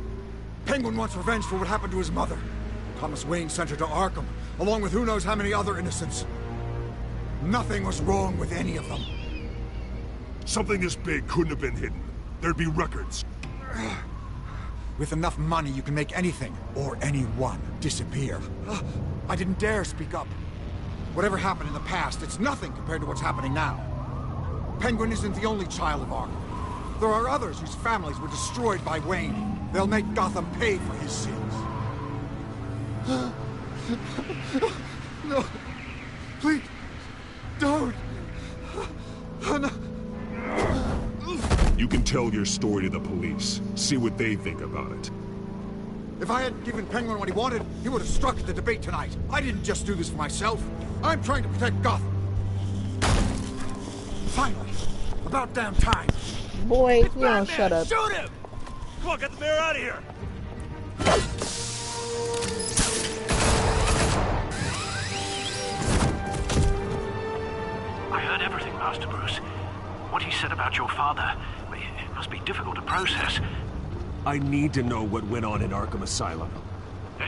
Penguin wants revenge for what happened to his mother. Thomas Wayne sent her to Arkham, along with who knows how many other innocents. Nothing was wrong with any of them. Something this big couldn't have been hidden. There'd be records. With enough money, you can make anything, or anyone, disappear. I didn't dare speak up. Whatever happened in the past, it's nothing compared to what's happening now. Penguin isn't the only child of Arkham. There are others whose families were destroyed by Wayne. They'll make Gotham pay for his sins. No. Please, don't. tell your story to the police. See what they think about it. If I hadn't given Penguin what he wanted, he would have struck at the debate tonight. I didn't just do this for myself. I'm trying to protect Gotham. Finally. About damn time. Boys, we don't shut up. Shoot him! Come on, get the mayor out of here! I heard everything, Master Bruce. What he said about your father, it must be difficult to process. I need to know what went on in Arkham Asylum.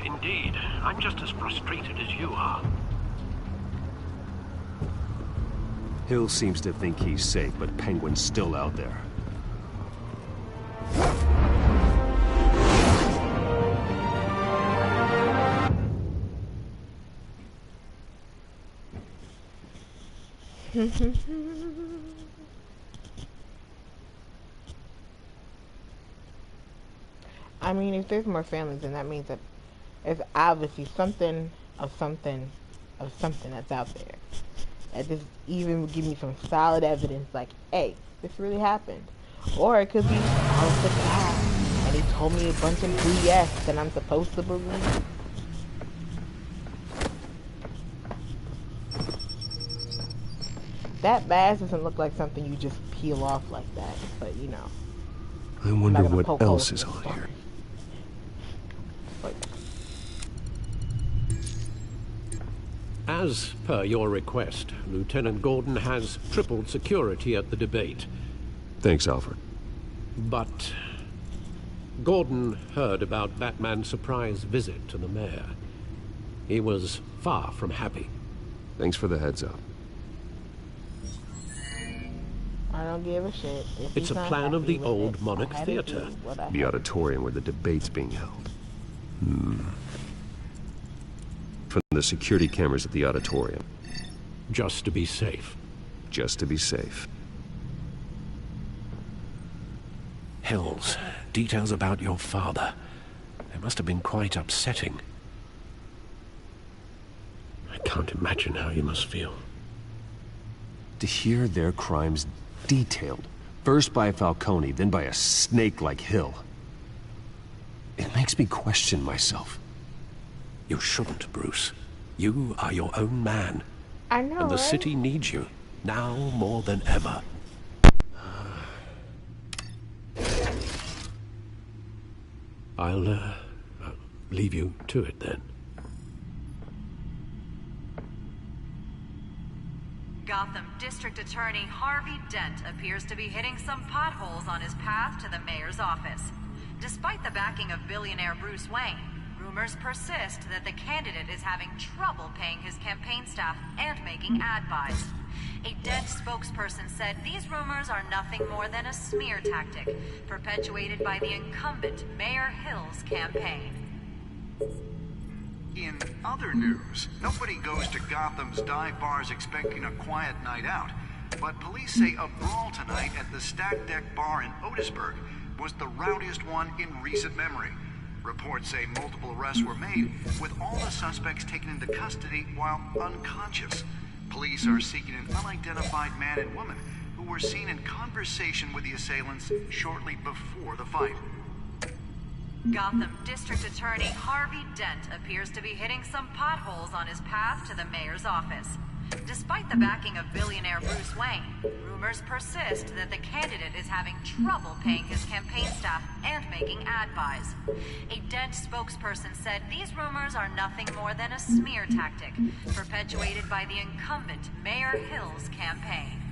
Indeed. I'm just as frustrated as you are. Hill seems to think he's safe, but Penguin's still out there. I mean, if there's more families, then that means that there's obviously something that's out there. That just even give me some solid evidence, like, hey, this really happened. Or it could be, I was the guy, and he told me a bunch of BS that I'm supposed to believe. That mask doesn't look like something you just peel off like that, but you know. I wonder what else is on here. As per your request, Lieutenant Gordon has tripled security at the debate. Thanks, Alfred. But Gordon heard about Batman's surprise visit to the mayor. He was far from happy. Thanks for the heads up. I don't give a shit. It's a plan of the old Monarch Theater. The auditorium where the debate's being held. From the security cameras at the auditorium. Just to be safe. Just to be safe. Hills, details about your father. They must have been quite upsetting. I can't imagine how you must feel. To hear their crimes detailed, first by Falcone, then by a snake like Hill. It makes me question myself. You shouldn't, Bruce. You are your own man. I know, and the right? city needs you, now more than ever. I'll leave you to it then. Gotham District Attorney Harvey Dent appears to be hitting some potholes on his path to the mayor's office. Despite the backing of billionaire Bruce Wayne, rumors persist that the candidate is having trouble paying his campaign staff and making ad buys. A Dent spokesperson said these rumors are nothing more than a smear tactic, perpetuated by the incumbent Mayor Hill's campaign. In other news, nobody goes to Gotham's dive bars expecting a quiet night out, but police say a brawl tonight at the Stack Deck Bar in Otisburg was the rowdiest one in recent memory. Reports say multiple arrests were made, with all the suspects taken into custody while unconscious. Police are seeking an unidentified man and woman who were seen in conversation with the assailants shortly before the fight. Gotham District Attorney Harvey Dent appears to be hitting some potholes on his path to the mayor's office. Despite the backing of billionaire Bruce Wayne, rumors persist that the candidate is having trouble paying his campaign staff and making ad buys. A Dent spokesperson said these rumors are nothing more than a smear tactic, perpetuated by the incumbent Mayor Hill's campaign.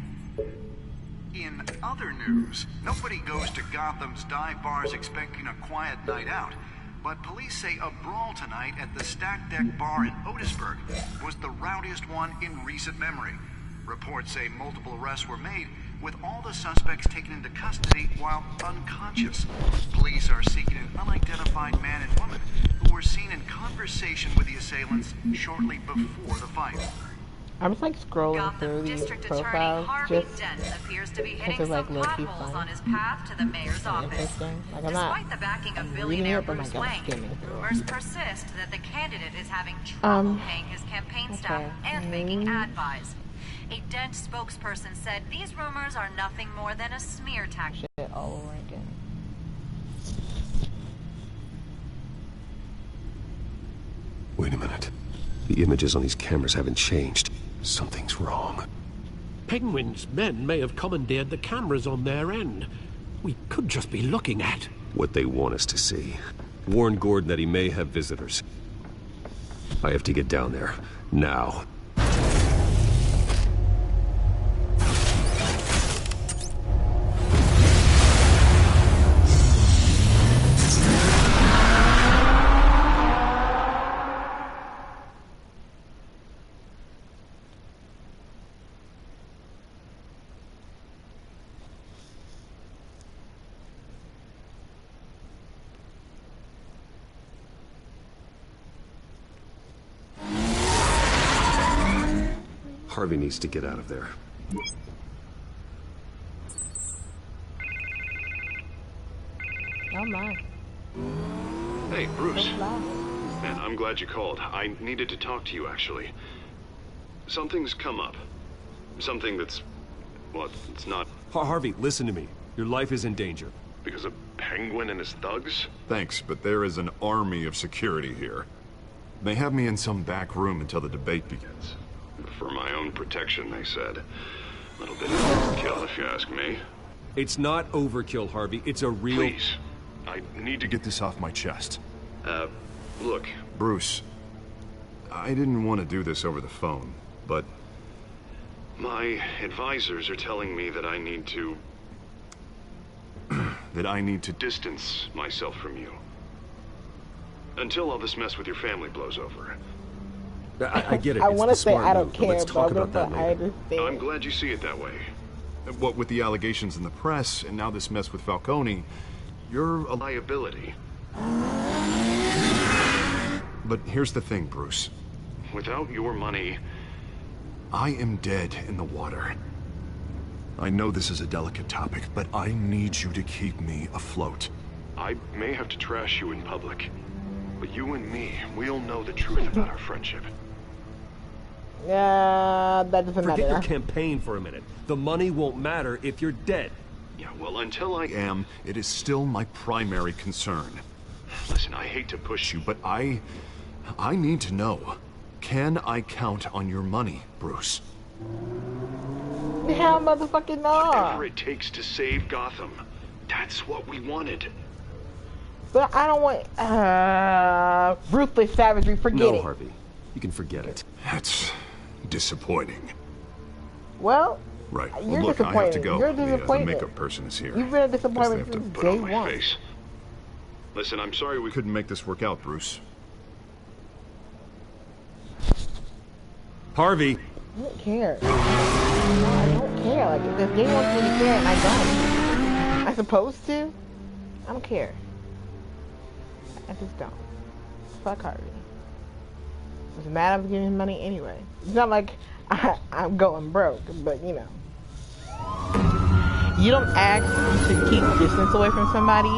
In other news, nobody goes to Gotham's dive bars expecting a quiet night out, but police say a brawl tonight at the Stack Deck Bar in Otisburg was the rowdiest one in recent memory. Reports say multiple arrests were made, with all the suspects taken into custody while unconscious. Police are seeking an unidentified man and woman who were seen in conversation with the assailants shortly before the fight. I'm just like scrolling through these profiles just appears to be because hitting it's like some low-key potholes fun. on his path to the mayor's office. Like I'm Despite the backing of reading billionaire it, but Bruce like I'm Wayne, skimming through. rumors persist that the candidate is having trouble paying his campaign staff and making ad buys. A Dent spokesperson said these rumors are nothing more than a smear tactic. Shit all over again. Wait a minute. The images on these cameras haven't changed. Something's wrong. Penguin's men may have commandeered the cameras on their end. We could just be looking at what they want us to see. Warn Gordon that he may have visitors. I have to get down there. Now. Harvey needs to get out of there. Oh my. Hey, Bruce. Man, I'm glad you called. I needed to talk to you, actually. Something's come up. Something that's... well, it's not... Harvey, listen to me. Your life is in danger. Because of Penguin and his thugs? Thanks, but there is an army of security here. They have me in some back room until the debate begins. For my own protection, they said. A little bit of overkill, if you ask me. It's not overkill, Harvey. It's a real... Please. I need to get this off my chest. Look. Bruce, I didn't want to do this over the phone, but... my advisors are telling me that I need to... that I need to distance myself from you. Until all this mess with your family blows over. I get it. I want to say I don't care, let's talk about that I later. understand. I'm glad you see it that way. What with the allegations in the press, and now this mess with Falcone, you're a liability. But here's the thing, Bruce. Without your money... I am dead in the water. I know this is a delicate topic, but I need you to keep me afloat. I may have to trash you in public, but you and me, we'll know the truth about our friendship. Yeah, that doesn't matter. Forget your campaign for a minute. The money won't matter if you're dead. Yeah, well, until I am, it is still my primary concern. Listen, I hate to push you, but I need to know. Can I count on your money, Bruce? Hell, motherfucking no. Whatever it takes to save Gotham. That's what we wanted. But I don't want ruthless savagery. Forget it. No, Harvey. You can forget it. That's disappointing. Well, right. You're well, look, disappointed. I have to go. You're disappointed. The makeup person is here. You've been a disappointment They have since to day put on one. my face. Listen, I'm sorry we couldn't make this work out, Bruce. Harvey. I don't care. No, I don't care. Like, if the game wants me to care and I don't, I'm supposed to. I don't care. I just don't. Fuck Harvey. It's mad I'm giving him money anyway. It's not like I'm going broke, but you know. You don't ask to keep distance away from somebody,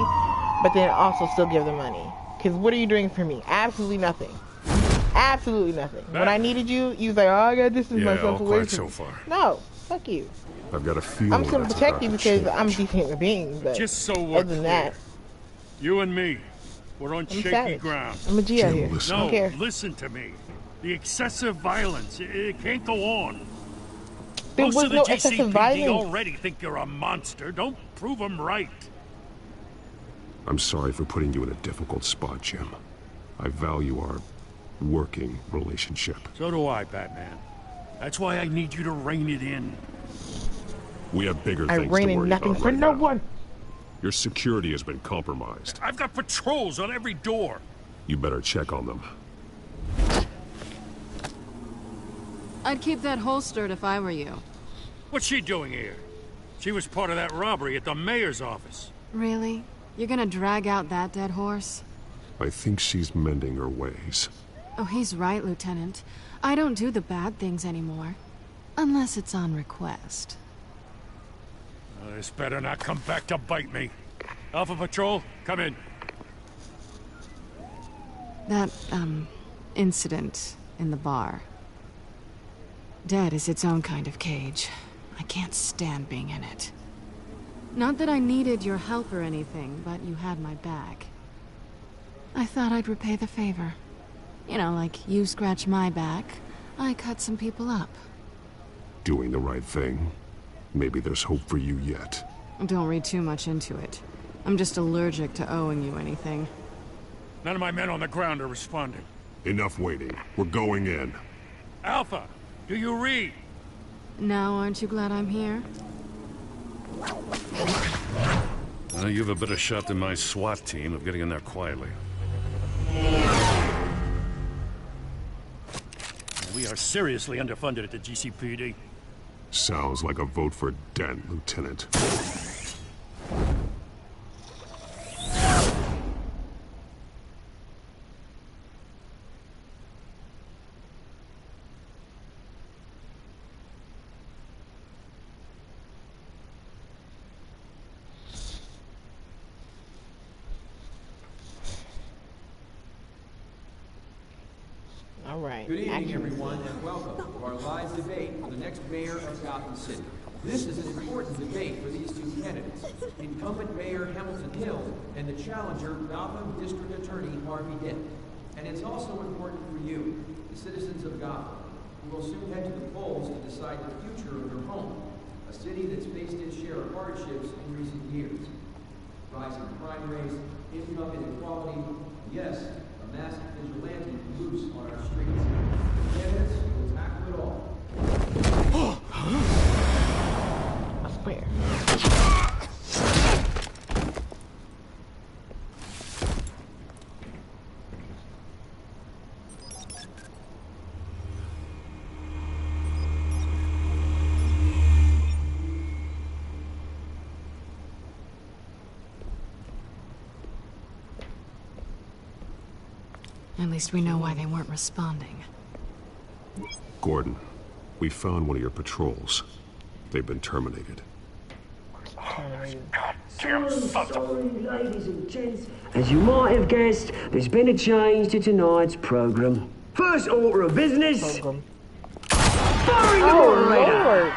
but then also still give them money. Because what are you doing for me? Absolutely nothing. Absolutely nothing. When I needed you, you was like, oh, I gotta distance myself away from you. So far. No, fuck you. I've got a feeling I'm just gonna protect you because I'm a decent human being, but just so we're other than that, you and me, we're on shaky savage. ground. I'm a G out here. No, I don't care. listen to me. The excessive violence, it can't go on. There Most was of the no GCPD excessive violence. already think you're a monster. Don't prove them right. I'm sorry for putting you in a difficult spot, Jim. I value our working relationship. So do I, Batman. That's why I need you to rein it in. We have bigger I things rein to in worry nothing about for right no now. one. Your security has been compromised. I've got patrols on every door. You better check on them. I'd keep that holstered if I were you. What's she doing here? She was part of that robbery at the mayor's office. Really? You're gonna drag out that dead horse? I think she's mending her ways. Oh, he's right, Lieutenant. I don't do the bad things anymore. Unless it's on request. This better not come back to bite me. Alpha Patrol, come in. That, incident in the bar. Dead is its own kind of cage. I can't stand being in it. Not that I needed your help or anything, but you had my back. I thought I'd repay the favor. You know, like you scratch my back, I cut some people up. Doing the right thing. Maybe there's hope for you yet. Don't read too much into it. I'm just allergic to owing you anything. None of my men on the ground are responding. Enough waiting. We're going in. Alpha, do you read? Now, aren't you glad I'm here? You have a better shot than my SWAT team of getting in there quietly. We are seriously underfunded at the GCPD. Sounds like a vote for Dent, Lieutenant. All right. Good evening, everyone, and welcome to our live debate for the next mayor of Gotham City. This is an important debate for these two candidates, incumbent Mayor Hamilton Hill and the challenger Gotham District Attorney Harvey Dent. And it's also important for you, the citizens of Gotham, who will soon head to the polls to decide the future of their home, a city that's faced its share of hardships in recent years. Rising crime rates, income inequality, yes, a massive vigilante loose on our streets. The candidates will tackle it all. I swear. At least we know why they weren't responding. Gordon, we found one of your patrols. They've been terminated. Sorry, ladies and gents. As you might have guessed, there's been a change to tonight's program. First order of business. Firing the moderator.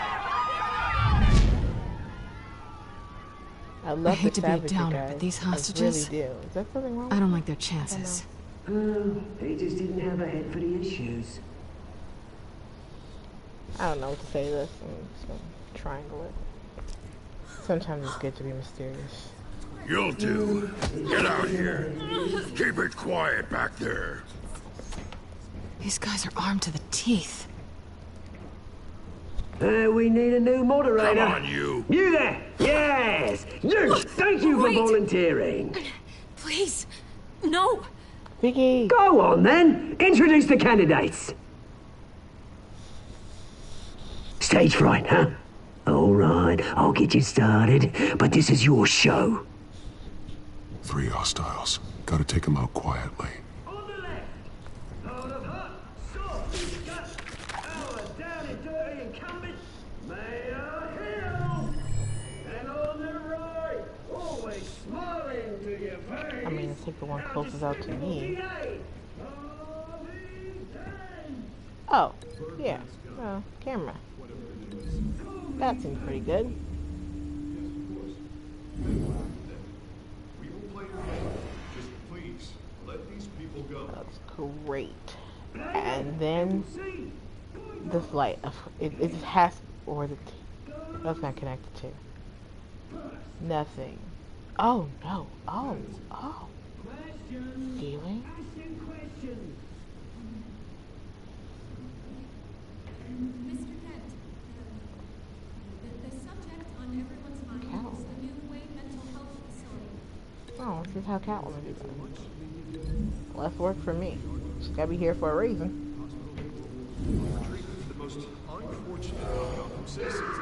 I love I hate to be a savage downer, guys. but these I hostages, really do. Is that something wrong? I don't like their chances. He just didn't have a head for the issues. I don't know what to say to this. I'm just gonna triangle it. Sometimes it's good to be mysterious. You'll do. Get out here. Keep it quiet back there. These guys are armed to the teeth. We need a new moderator. Come on, you. You there. Yes. You. Thank you for volunteering. Please. No. Vicky. Go on, then. Introduce the candidates. Stage fright, huh? All right, I'll get you started, but this is your show. 3 hostiles. Gotta take them out quietly. On the left, out of hot, soft, we've got our down and dirty incumbent, Mayor Hill. And on the right, always smiling to your face. I mean, let's take the one closest out to me. Oh, yeah. Camera. That seems pretty good. Just please, let these people go. That's great. And then this light. It has, or the that's not connected to. Nothing. Oh no. Oh. Feeling. Oh, this is how Catwoman do things. Less work for me. She's gotta be here for a reason. The most unfortunate of citizens.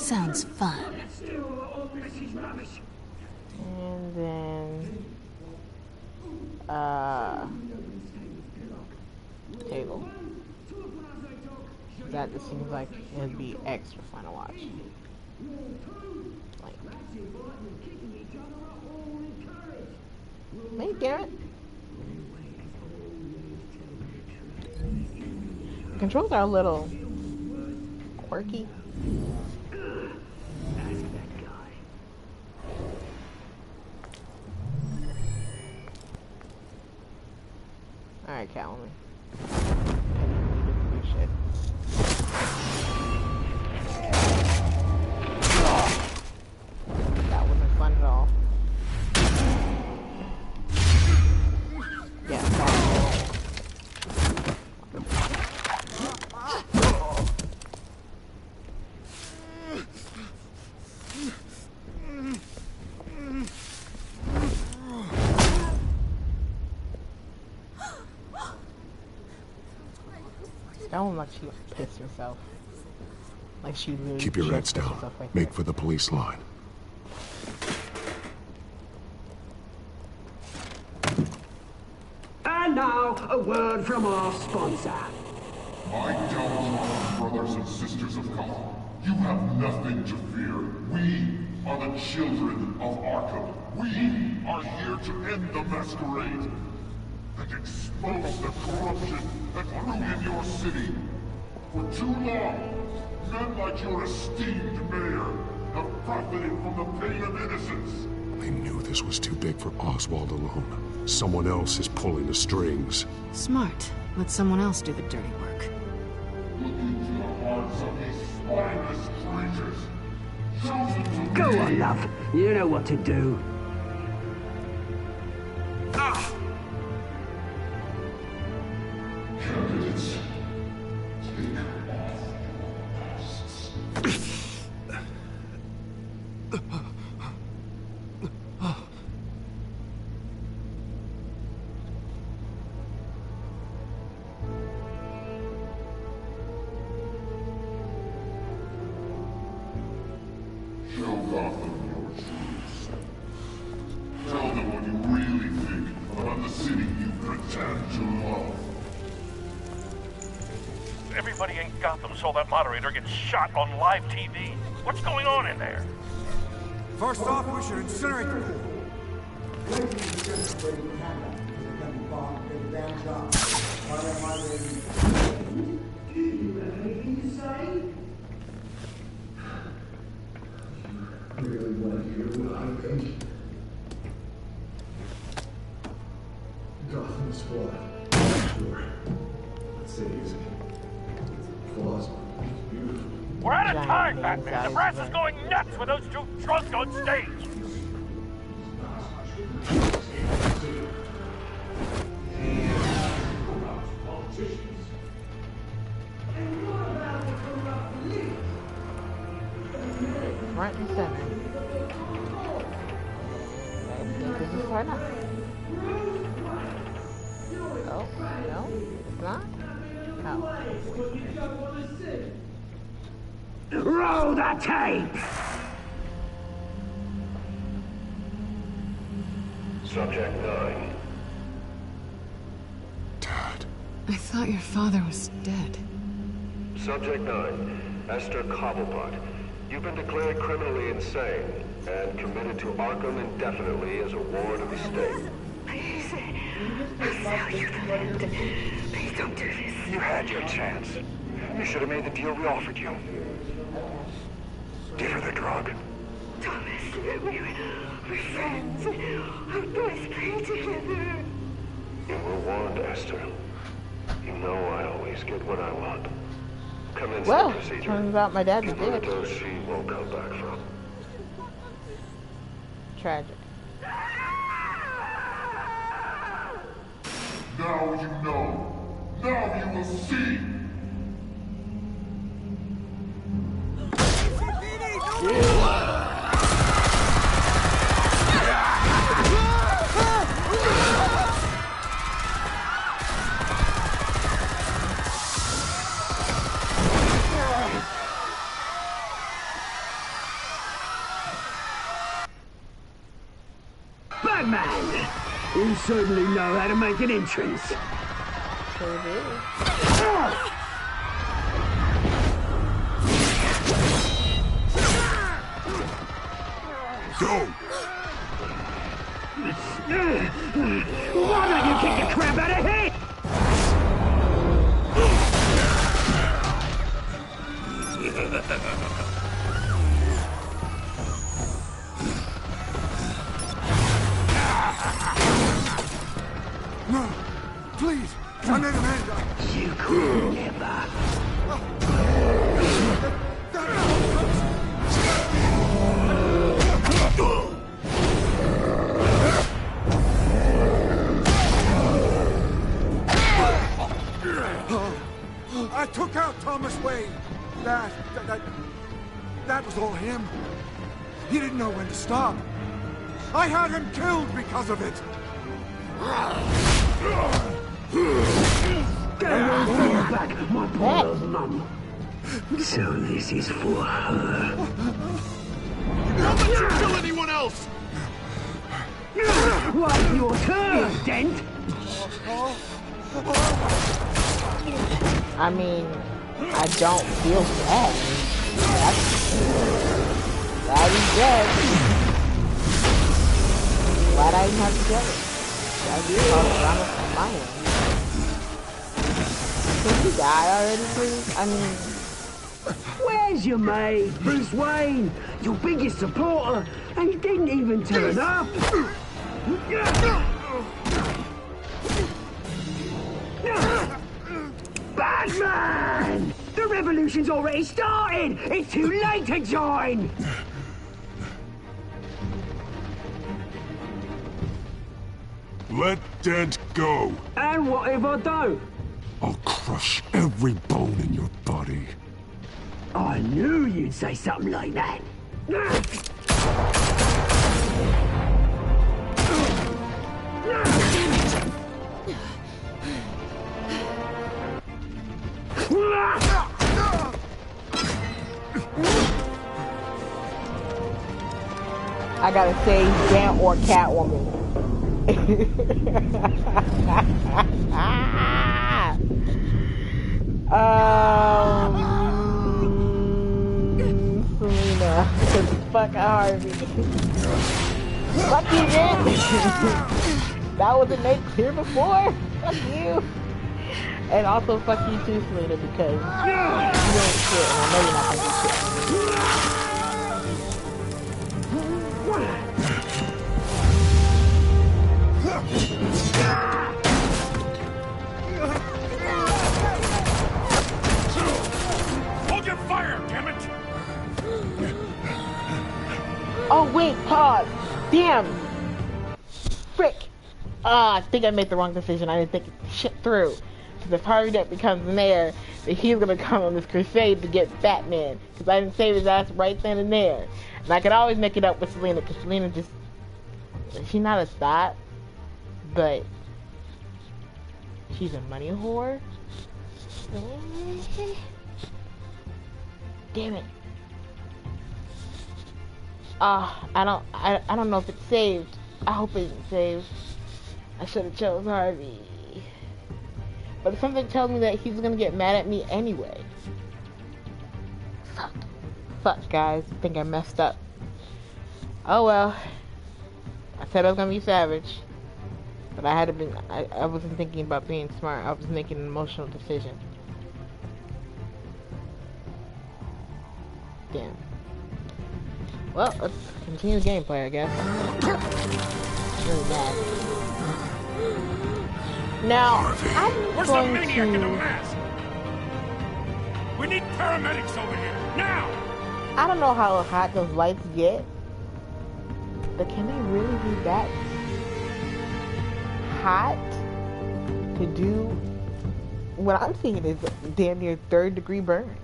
Sounds fun. And then table. That just seems like it'd be extra fun to watch. Like, hey, Garrett. controls are a little quirky. Alright, Calvin. Shit. That wasn't fun at all. Yeah, that one like she pissed herself. Like she really Keep your heads down. Like Make for the police line. And now, a word from our sponsor. My downtrodden brothers and sisters of Gotham, you have nothing to fear. We are the children of Arkham. We are here to end the masquerade and expose the corruption that grew in your city. For too long, men like your esteemed mayor have profited from the pain of innocence. They knew this was too big for Oswald alone. Someone else is pulling the strings. Smart. Let someone else do the dirty work. Look into the hearts of these spineless creatures. Chosen to Go on, love. You know what to do. Candidates, take off your masks. Show Gotham your truth. Tell them what you really think about the city you pretend to love. Everybody in Gotham saw that moderator get shot on live TV. What's going on in there? First off, we should incinerate the pool. Really want to hear what I think? Gotham's flawed. Sure. Let's say easy. Flaws are beautiful. We're out of time, Batman. The brass is going nuts with those two drunks on stage. Right and center. This is right now. Oh, no, it's not. Oh. Roll the tape! Subject 9. Dad. I thought your father was dead. Subject 9. Esther Cobblepot. You've been declared criminally insane and committed to Arkham indefinitely as a ward of the state. Please, I'll sell you the land. Please don't do this. You had your chance. You should have made the deal we offered you. Give her the drug. Thomas, we're friends. Our boys play together. You were warned, Esther. You know I always get what I want. Commence Well, the procedure. turns out my dad's Give her a dead. dose she won't come back from. Tragic. Now you know. Now you will see. Batman! You certainly know how to make an entrance. Sure do. Go! Why don't you kick the crap out of him? You could never. I took out Thomas Wayne. That was all him. He didn't know when to stop. I had him killed because of it. Back my brother's mum. So this is for her. Don't let you kill anyone else! What's your turn, Dent? I mean, I don't feel bad. Glad he's dead. Glad I didn't have to kill him. That'd be called drama from my end. Can he die already, please? I mean... Where's your mate, Bruce Wayne? Your biggest supporter, and he didn't even turn up. Batman! The revolution's already started! It's too late to join! Let Dent go. And what if I don't? I'll crush every bone in your body. I knew you'd say something like that. I gotta say, Dent or Catwoman. Selena. Fuck Harvey. Fuck you, Dent. That wasn't made clear before. Fuck you. And also fuck you too, Selena, because you ain't shit, and I know you're not gonna do shit. Hold your fire, damn it! Oh wait, pause. Damn. Frick. I think I made the wrong decision. I didn't think shit through. Because if Harvey Dent becomes mayor, then he's gonna come on this crusade to get Batman. Because I didn't save his ass right then and there. And I could always make it up with Selena, because Selena just... She's not a thought, but... She's a money whore. Damn it. I don't know if it's saved. I hope it isn't saved. I should have chose Harvey. But something tells me that he's gonna get mad at me anyway. Fuck, guys. I think I messed up. Oh well. I said I was gonna be savage. But I had to be. I wasn't thinking about being smart. I was making an emotional decision. Damn. Well, let's continue the gameplay, I guess. Really bad. Now, I'm Where's going the maniac in the to... mask? We need paramedics over here, now! I don't know how hot those lights get, but can they really be that hot to do what I'm seeing is damn near 3rd-degree burns?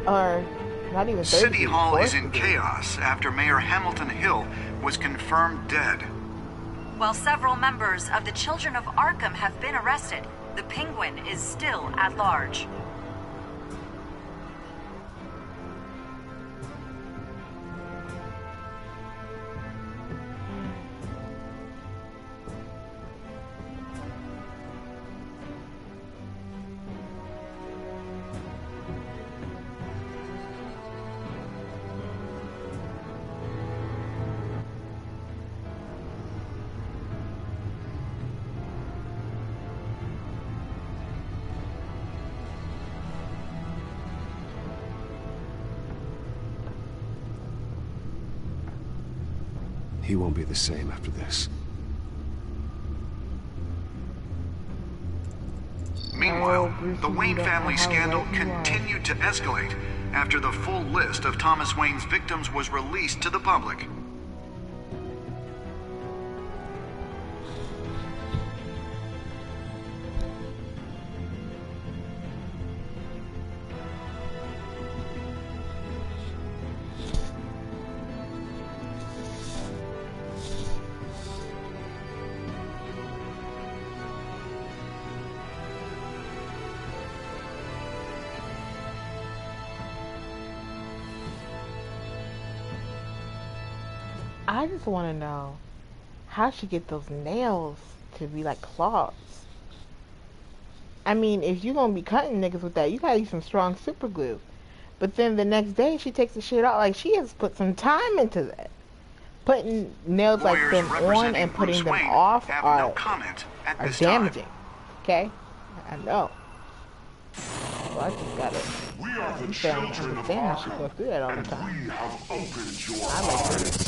Or not even 30 City Hall 4th is in degree. chaos after Mayor Hamilton Hill was confirmed dead. While several members of the Children of Arkham have been arrested, the Penguin is still at large. He won't be the same after this. Meanwhile, the Wayne family scandal continued to escalate after the full list of Thomas Wayne's victims was released to the public. I just want to know how she get those nails to be like claws. I mean, if you're going to be cutting niggas with that, you got to use some strong super glue. But then the next day, she takes the shit out. Like, she has put some time into that. Putting nails like them on and putting them off are damaging. Okay? I know. So I just got it. We are the children of Arkham, and we have opened your eyes.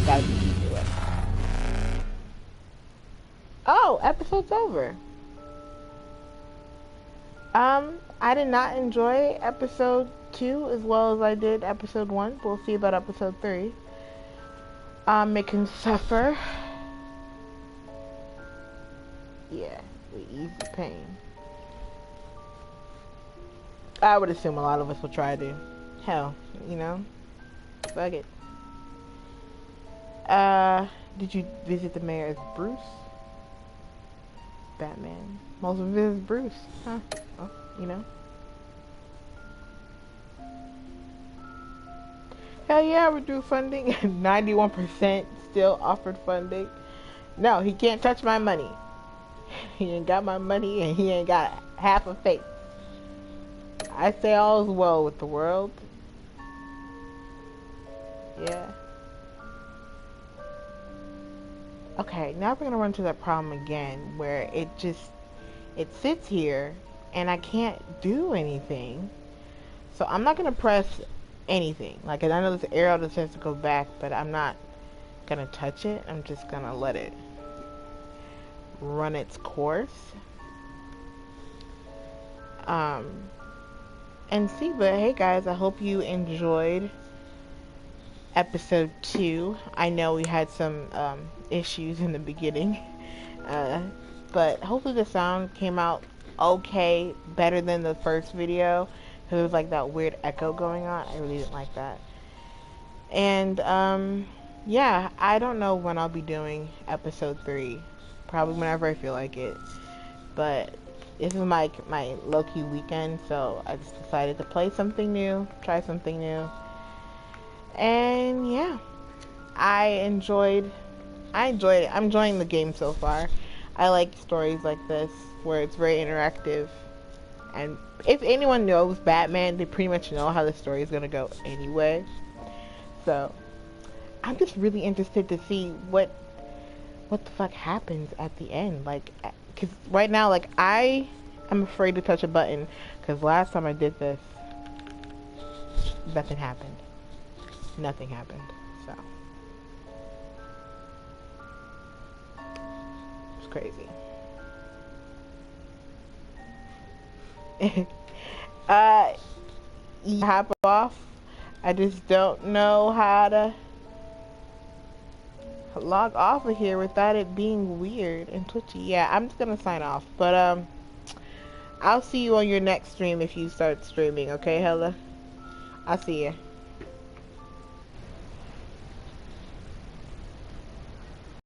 Gotta be used to it. Oh, episode's over. I did not enjoy episode 2 as well as I did episode 1. We'll see about episode 3. It can suffer. Yeah, we ease the pain. I would assume a lot of us will try to. Hell, you know? Fuck it. Did you visit the mayor as Bruce? Batman. Most of it is Bruce. Huh? Well, you know. Hell yeah, we do funding. 91% still offered funding. No, he can't touch my money. He ain't got my money and he ain't got half a face. I say all is well with the world. Yeah. Okay, now we're gonna run into that problem again where it sits here and I can't do anything. So I'm not gonna press anything. Like, I know this arrow that says to go back, but I'm not gonna touch it. I'm just gonna let it run its course. And see, but hey guys, I hope you enjoyed episode 2. I know we had some issues in the beginning, but hopefully the sound came out okay, better than the first video, because there was like that weird echo going on. I really didn't like that. And yeah, I don't know when I'll be doing episode 3, probably whenever I feel like it, but this is my low-key weekend, so I just decided to play something new, try something new. And yeah, I enjoyed it. I'm enjoying the game so far. I like stories like this where it's very interactive, and if anyone knows Batman, they pretty much know how the story is gonna go anyway. So I'm just really interested to see what the fuck happens at the end. Like, cause right now, like, I am afraid to touch a button, cause last time I did this, nothing happened. Nothing happened. So it's crazy. You hop off. I just don't know how to log off of here without it being weird and twitchy. Yeah, I'm just gonna sign off. But I'll see you on your next stream if you start streaming, okay, Hella? I'll see ya.